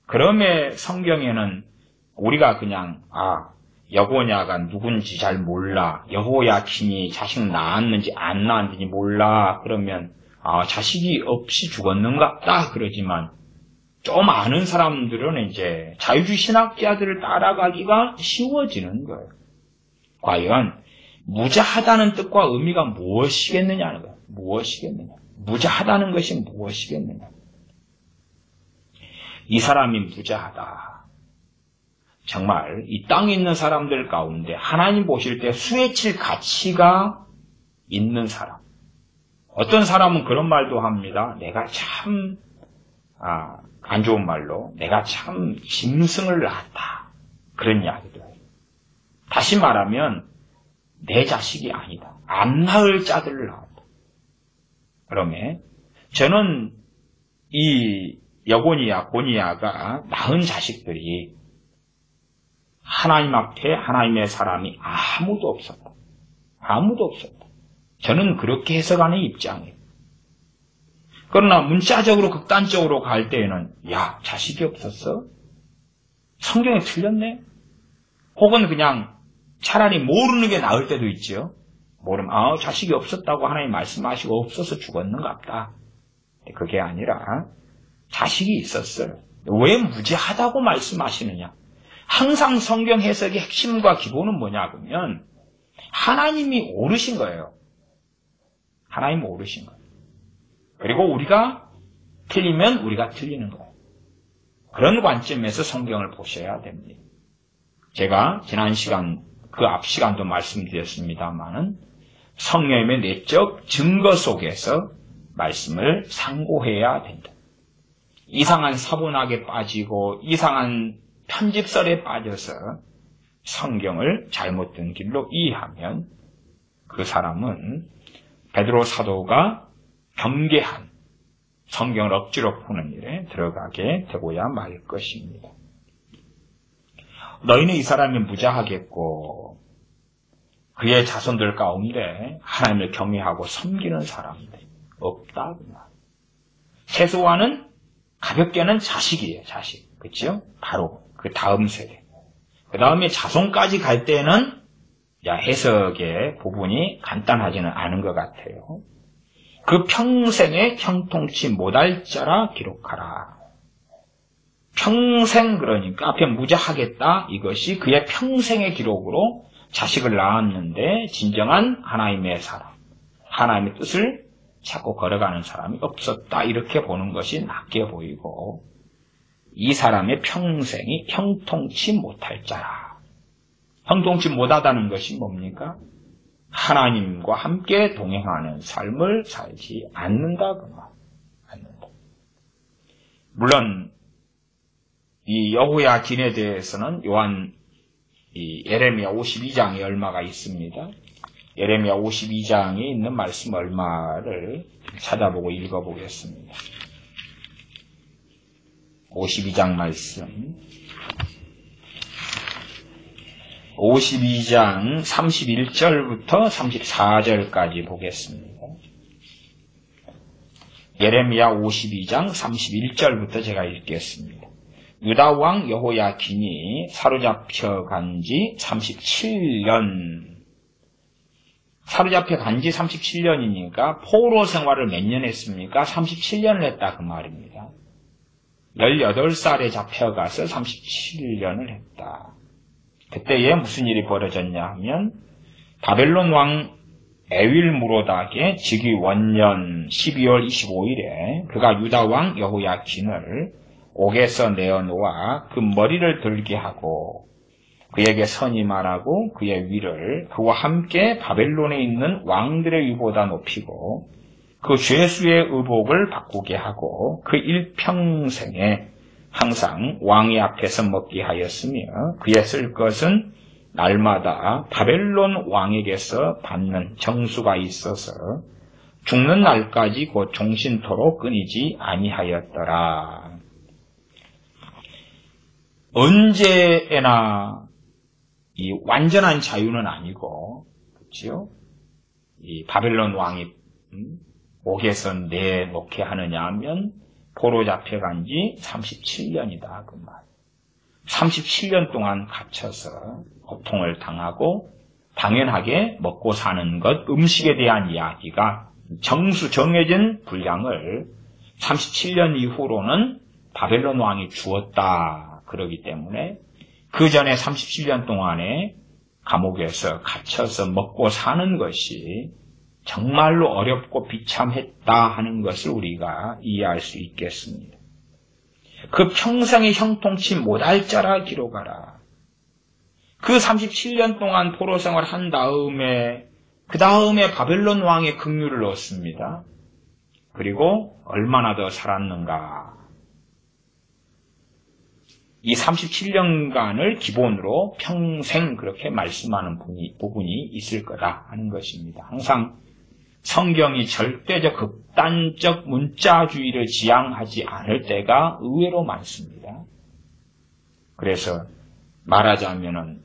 그러면 성경에는 우리가 그냥 여고냐가 누군지 잘 몰라. 여호야킨이 자식 낳았는지 안 낳았는지 몰라. 그러면 자식이 없이 죽었는갑다 그러지만 좀 아는 사람들은 이제 자유주의 신학자들을 따라가기가 쉬워지는 거예요. 과연 무자하다는 뜻과 의미가 무엇이겠느냐는 거예요. 무엇이겠느냐. 무자하다는 것이 무엇이겠느냐. 이 사람이 무자하다. 정말 이 땅에 있는 사람들 가운데 하나님 보실 때 수혜칠 가치가 있는 사람. 어떤 사람은 그런 말도 합니다. 내가 참 안 좋은 말로 내가 참 짐승을 낳았다. 그런 이야기도 해요. 다시 말하면 내 자식이 아니다. 안 낳을 자들을 낳았다. 그러면 저는 이 여고니아, 고니아가 낳은 자식들이 하나님 앞에 하나님의 사람이 아무도 없었다. 아무도 없었다. 저는 그렇게 해석하는 입장이에요. 그러나 문자적으로 극단적으로 갈 때에는 자식이 없었어? 성경이 틀렸네? 혹은 그냥 차라리 모르는 게 나을 때도 있죠. 모르면 자식이 없었다고 하나님 말씀하시고 없어서 죽었는갑다. 그게 아니라 자식이 있었어요. 왜 무죄하다고 말씀하시느냐? 항상 성경 해석의 핵심과 기본은 뭐냐 그러면 하나님이 옳으신 거예요. 하나님이 옳으신 거예요. 그리고 우리가 틀리면 우리가 틀리는 거예요. 그런 관점에서 성경을 보셔야 됩니다. 제가 지난 시간, 그 앞 시간도 말씀드렸습니다만은 성령의 내적 증거 속에서 말씀을 상고해야 된다. 이상한 사본학에 빠지고 이상한 편집설에 빠져서 성경을 잘못된 길로 이해하면 그 사람은 베드로 사도가 경계한 성경을 억지로 푸는 일에 들어가게 되고야 말 것입니다. 너희는 이 사람이 무자하겠고 그의 자손들 가운데 하나님을 경외하고 섬기는 사람들이 없다. 최소한은 가볍게는 자식이에요. 자식. 그렇죠? 바로 그 다음 세대. 그 다음에 자손까지 갈 때는 해석의 부분이 간단하지는 않은 것 같아요. 그 평생에 형통치 못할 자라 기록하라. 평생 그러니까 앞에 무자하겠다. 이것이 그의 평생의 기록으로 자식을 낳았는데 진정한 하나님의 사람, 하나님의 뜻을 찾고 걸어가는 사람이 없었다. 이렇게 보는 것이 낫게 보이고 이 사람의 평생이 형통치 못할 자라. 형통치 못하다는 것이 뭡니까? 하나님과 함께 동행하는 삶을 살지 않는다. 않는다. 물론 이 여호야긴에 대해서는 예레미야 52장에 얼마가 있습니다. 예레미야 52장에 있는 말씀 얼마를 찾아보고 읽어보겠습니다. 52장 말씀. 52장 31절부터 34절까지 보겠습니다. 예레미야 52장 31절부터 제가 읽겠습니다. 유다 왕 여호야긴이 사로잡혀간 지 37년. 사로잡혀간 지 37년이니까 포로 생활을 몇 년 했습니까? 37년을 했다 그 말입니다. 18살에 잡혀가서 37년을 했다. 그때에 무슨 일이 벌어졌냐 하면 바벨론 왕 에윌무로닥의 즉위 원년 12월 25일에 그가 유다 왕 여호야긴을 옥에서 내어놓아 그 머리를 들게 하고 그에게 선임하라고 그의 위를 그와 함께 바벨론에 있는 왕들의 위보다 높이고 그 죄수의 의복을 바꾸게 하고 그 일평생에 항상 왕의 앞에서 먹게 하였으며 그의 쓸 것은 날마다 바벨론 왕에게서 받는 정수가 있어서 죽는 날까지 곧 종신토록 끊이지 아니하였더라. 언제나 이 완전한 자유는 아니고, 그렇지요? 이 바벨론 왕이 옥에서 내놓게 하느냐 하면 포로 잡혀간 지 37년이다. 그 말. 37년 동안 갇혀서 고통을 당하고 당연하게 먹고 사는 것, 음식에 대한 이야기가 정해진 분량을 37년 이후로는 바벨론 왕이 주었다. 그러기 때문에 그 전에 37년 동안에 감옥에서 갇혀서 먹고 사는 것이 정말로 어렵고 비참했다 하는 것을 우리가 이해할 수 있겠습니다. 그 평생에 형통치 못할 자라 기록하라. 그 37년 동안 포로 생활을 한 다음에 그 다음에 바벨론 왕의 긍휼을 얻습니다. 그리고 얼마나 더 살았는가. 이 37년간을 기본으로 평생 그렇게 말씀하는 부분이 있을 거다 하는 것입니다. 항상 성경이 절대적 극단적 문자주의를 지향하지 않을 때가 의외로 많습니다. 그래서 말하자면은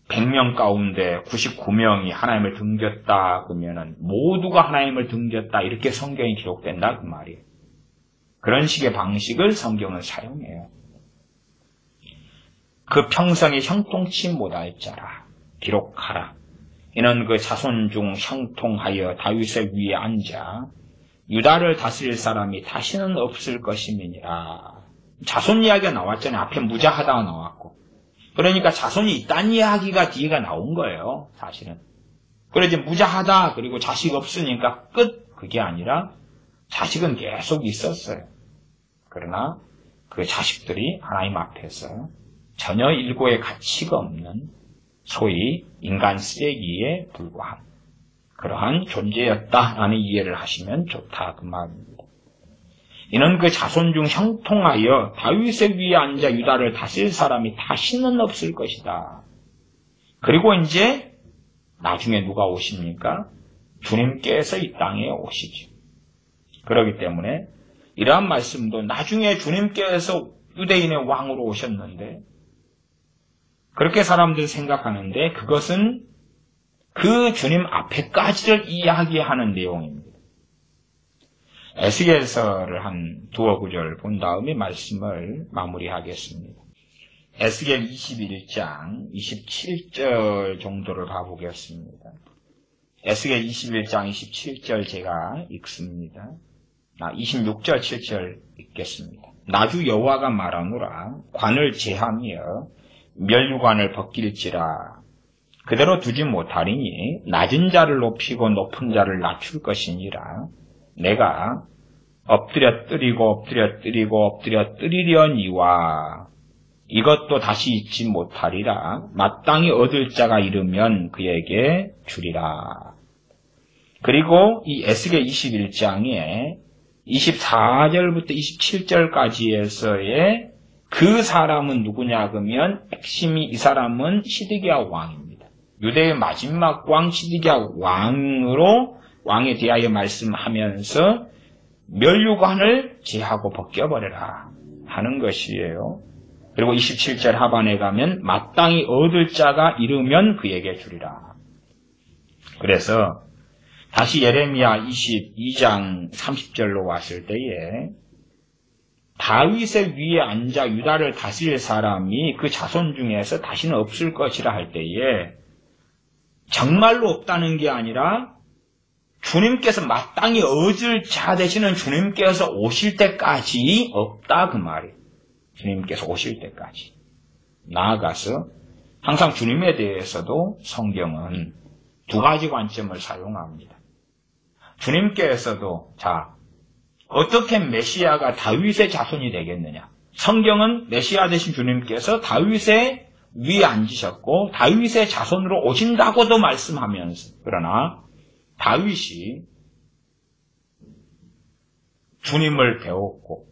100명 가운데 99명이 하나님을 등졌다 그러면은 모두가 하나님을 등졌다 이렇게 성경이 기록된다 그 말이에요. 그런 식의 방식을 성경은 사용해요. 그 평생에 형통치 못할 자라 기록하라. 이는 그 자손 중 형통하여 다윗의 위에 앉아 유다를 다스릴 사람이 다시는 없을 것임이니라. 자손 이야기가 나왔잖아요. 앞에 무자하다가 나왔고. 그러니까 자손이 있다는 이야기가 뒤가 나온 거예요. 사실은. 그래 이제 무자하다 그리고 자식 없으니까 끝. 그게 아니라 자식은 계속 있었어요. 그러나 그 자식들이 하나님 앞에서 전혀 일고의 가치가 없는 소위 인간 쓰레기에 불과한 그러한 존재였다라는 이해를 하시면 좋다 그 말입니다. 이는 그 자손 중 형통하여 다윗의 위에 앉아 유다를 다스릴 사람이 다시는 없을 것이다. 그리고 이제 나중에 누가 오십니까? 주님께서 이 땅에 오시죠. 그렇기 때문에 이러한 말씀도 나중에 주님께서 유대인의 왕으로 오셨는데 그렇게 사람들이 생각하는데 그것은 그 주님 앞에까지를 이야기하는 내용입니다. 에스겔서를 한 두어 구절 본 다음에 말씀을 마무리하겠습니다. 에스겔 21장 27절 정도를 봐보겠습니다. 에스겔 21장 27절 제가 읽습니다. 26절 7절 읽겠습니다. 나주 여호와가 말하노라 관을 제하며 멸류관을 벗길지라 그대로 두지 못하리니 낮은 자를 높이고 높은 자를 낮출 것이니라 내가 엎드려 뜨리고 엎드려 뜨리고 엎드려 뜨리려니와 이것도 다시 잊지 못하리라 마땅히 얻을 자가 이르면 그에게 주리라. 그리고 이 에스겔 21장에 24절부터 27절까지에서의 그 사람은 누구냐 그러면 핵심이 이 사람은 시드기야 왕입니다. 유대의 마지막 왕 시드기야 왕에 대하여 말씀하면서 멸류관을 제하고 벗겨버려라 하는 것이에요. 그리고 27절 하반에 가면 마땅히 얻을 자가 이르면 그에게 주리라. 그래서 다시 예레미야 22장 30절로 왔을 때에 다윗의 위에 앉아 유다를 다스릴 사람이 그 자손 중에서 다시는 없을 것이라 할 때에 정말로 없다는 게 아니라 주님께서 마땅히 얻을 자 되시는 주님께서 오실 때까지 없다 그 말이에요. 주님께서 오실 때까지. 나아가서 항상 주님에 대해서도 성경은 두 가지 관점을 사용합니다. 주님께서도 어떻게 메시아가 다윗의 자손이 되겠느냐. 성경은 메시아 되신 주님께서 다윗의 위에 앉으셨고 다윗의 자손으로 오신다고도 말씀하면서 그러나 다윗이 주님을 배웠고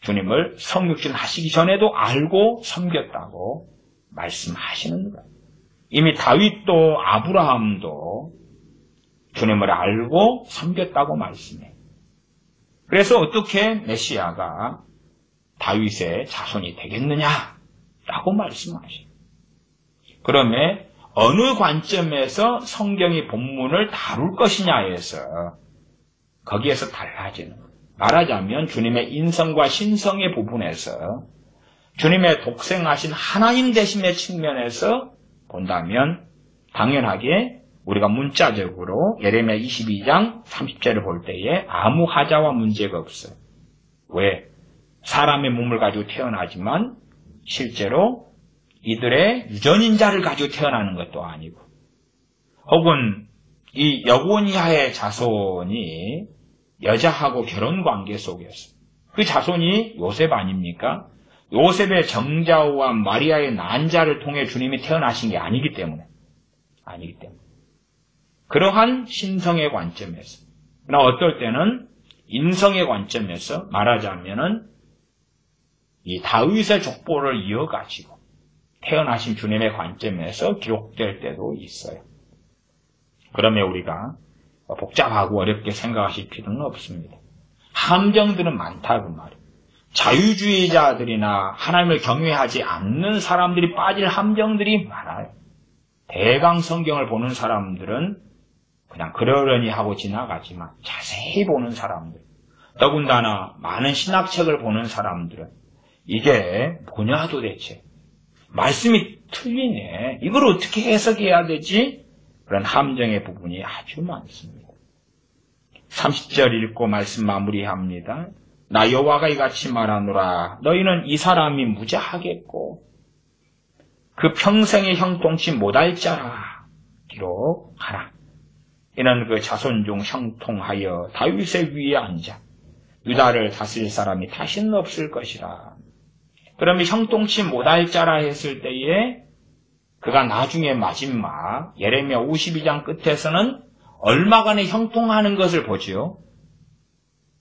주님을 성육신 하시기 전에도 알고 섬겼다고 말씀하시는 거예요. 이미 다윗도 아브라함도 주님을 알고 섬겼다고 말씀해요. 그래서 어떻게 메시아가 다윗의 자손이 되겠느냐라고 말씀하셔요. 그러면 어느 관점에서 성경이 본문을 다룰 것이냐에서 거기에서 달라지는 거예요. 말하자면 주님의 인성과 신성의 부분에서 주님의 독생하신 하나님 되심의 측면에서 본다면 당연하게 우리가 문자적으로 예레미야 22장 30절을 볼 때에 아무 하자와 문제가 없어요. 왜? 사람의 몸을 가지고 태어나지만 실제로 이들의 유전인자를 가지고 태어나는 것도 아니고 혹은 이 여고니아의 자손이 여자하고 결혼관계 속에서 그 자손이 요셉 아닙니까? 요셉의 정자와 마리아의 난자를 통해 주님이 태어나신 게 아니기 때문에 그러한 신성의 관점에서 그러나 어떨 때는 인성의 관점에서 말하자면은 이 다윗의 족보를 이어가지고 태어나신 주님의 관점에서 기록될 때도 있어요. 그러면 우리가 복잡하고 어렵게 생각하실 필요는 없습니다. 함정들은 많다 그 말이에요. 자유주의자들이나 하나님을 경외하지 않는 사람들이 빠질 함정들이 많아요. 대강 성경을 보는 사람들은 그냥 그러려니 하고 지나가지만 자세히 보는 사람들, 더군다나 많은 신학책을 보는 사람들은 이게 뭐냐 도대체 말씀이 틀리네. 이걸 어떻게 해석해야 되지? 그런 함정의 부분이 아주 많습니다. 30절 읽고 말씀 마무리합니다. 나 여호와가 이같이 말하노라. 너희는 이 사람이 무자하겠고 그 평생에 형통치 못할 자라 기록하라. 이는 그 자손 중 형통하여 다윗의 위에 앉아 유다를 다스릴 사람이 다시는 없을 것이라. 그러면 형통치 못할 자라 했을 때에 그가 나중에 마지막 예레미야 52장 끝에서는 얼마간의 형통하는 것을 보지요.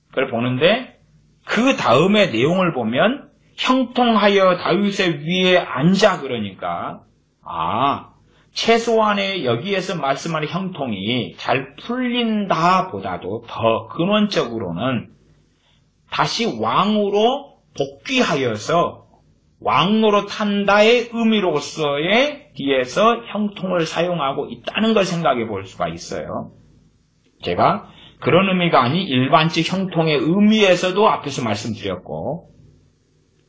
그걸 보는데 그 다음의 내용을 보면 형통하여 다윗의 위에 앉아 그러니까 최소한의 여기에서 말씀하는 형통이 잘 풀린다 보다도 더 근원적으로는 다시 왕으로 복귀하여서 왕으로 탄다의 의미로서의 뒤에서 형통을 사용하고 있다는 걸 생각해 볼 수가 있어요. 제가 그런 의미가 아닌 일반적 형통의 의미에서도 앞에서 말씀드렸고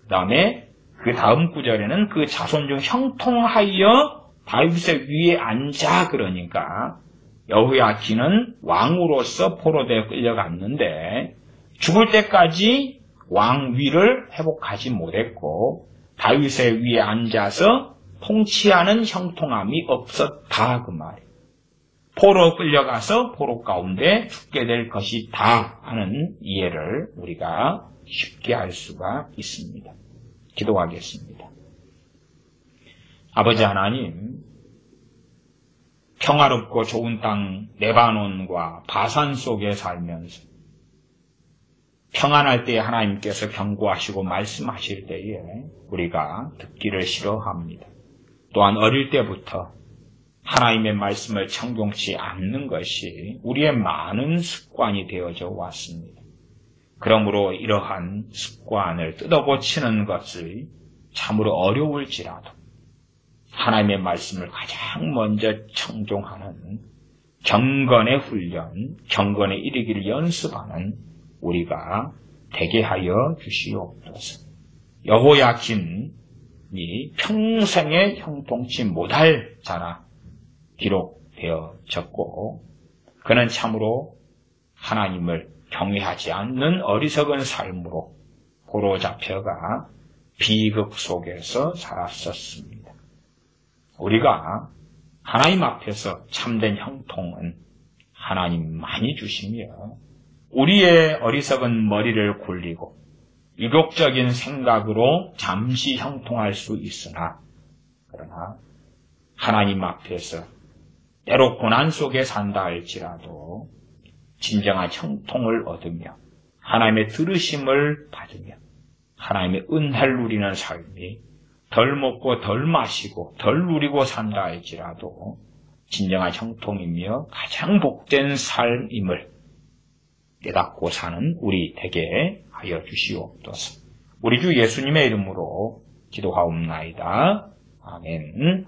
그 다음에 그 다음 구절에는 그 자손 중 형통하여 다윗의 위에 앉아 그러니까 여호야긴은 왕으로서 포로되어 끌려갔는데 죽을 때까지 왕위를 회복하지 못했고 다윗의 위에 앉아서 통치하는 형통함이 없었다 그 말이에요. 포로 끌려가서 포로 가운데 죽게 될 것이다 하는 이해를 우리가 쉽게 할 수가 있습니다. 기도하겠습니다. 아버지 하나님, 평화롭고 좋은 땅 레바논과 바산 속에 살면서 평안할 때에 하나님께서 경고하시고 말씀하실 때에 우리가 듣기를 싫어합니다. 또한 어릴 때부터 하나님의 말씀을 청종치 않는 것이 우리의 많은 습관이 되어져 왔습니다. 그러므로 이러한 습관을 뜯어고치는 것이 참으로 어려울지라도 하나님의 말씀을 가장 먼저 청종하는 경건의 훈련, 경건에 이르기를 연습하는 우리가 되게 하여 주시옵소서. 여호야긴이 평생에 형통치 못할 자라 기록되어졌고 그는 참으로 하나님을 경외하지 않는 어리석은 삶으로 포로 잡혀가 비극 속에서 살았었습니다. 우리가 하나님 앞에서 참된 형통은 하나님만이 주시며 우리의 어리석은 머리를 굴리고 유욕적인 생각으로 잠시 형통할 수 있으나 그러나 하나님 앞에서 때로 고난 속에 산다 할지라도 진정한 형통을 얻으며 하나님의 들으심을 받으며 하나님의 은혜를 누리는 삶이 덜 먹고 덜 마시고 덜 누리고 산다 할지라도 진정한 형통이며 가장 복된 삶임을 깨닫고 사는 우리 되게 하여 주시옵소서. 우리 주 예수님의 이름으로 기도하옵나이다. 아멘.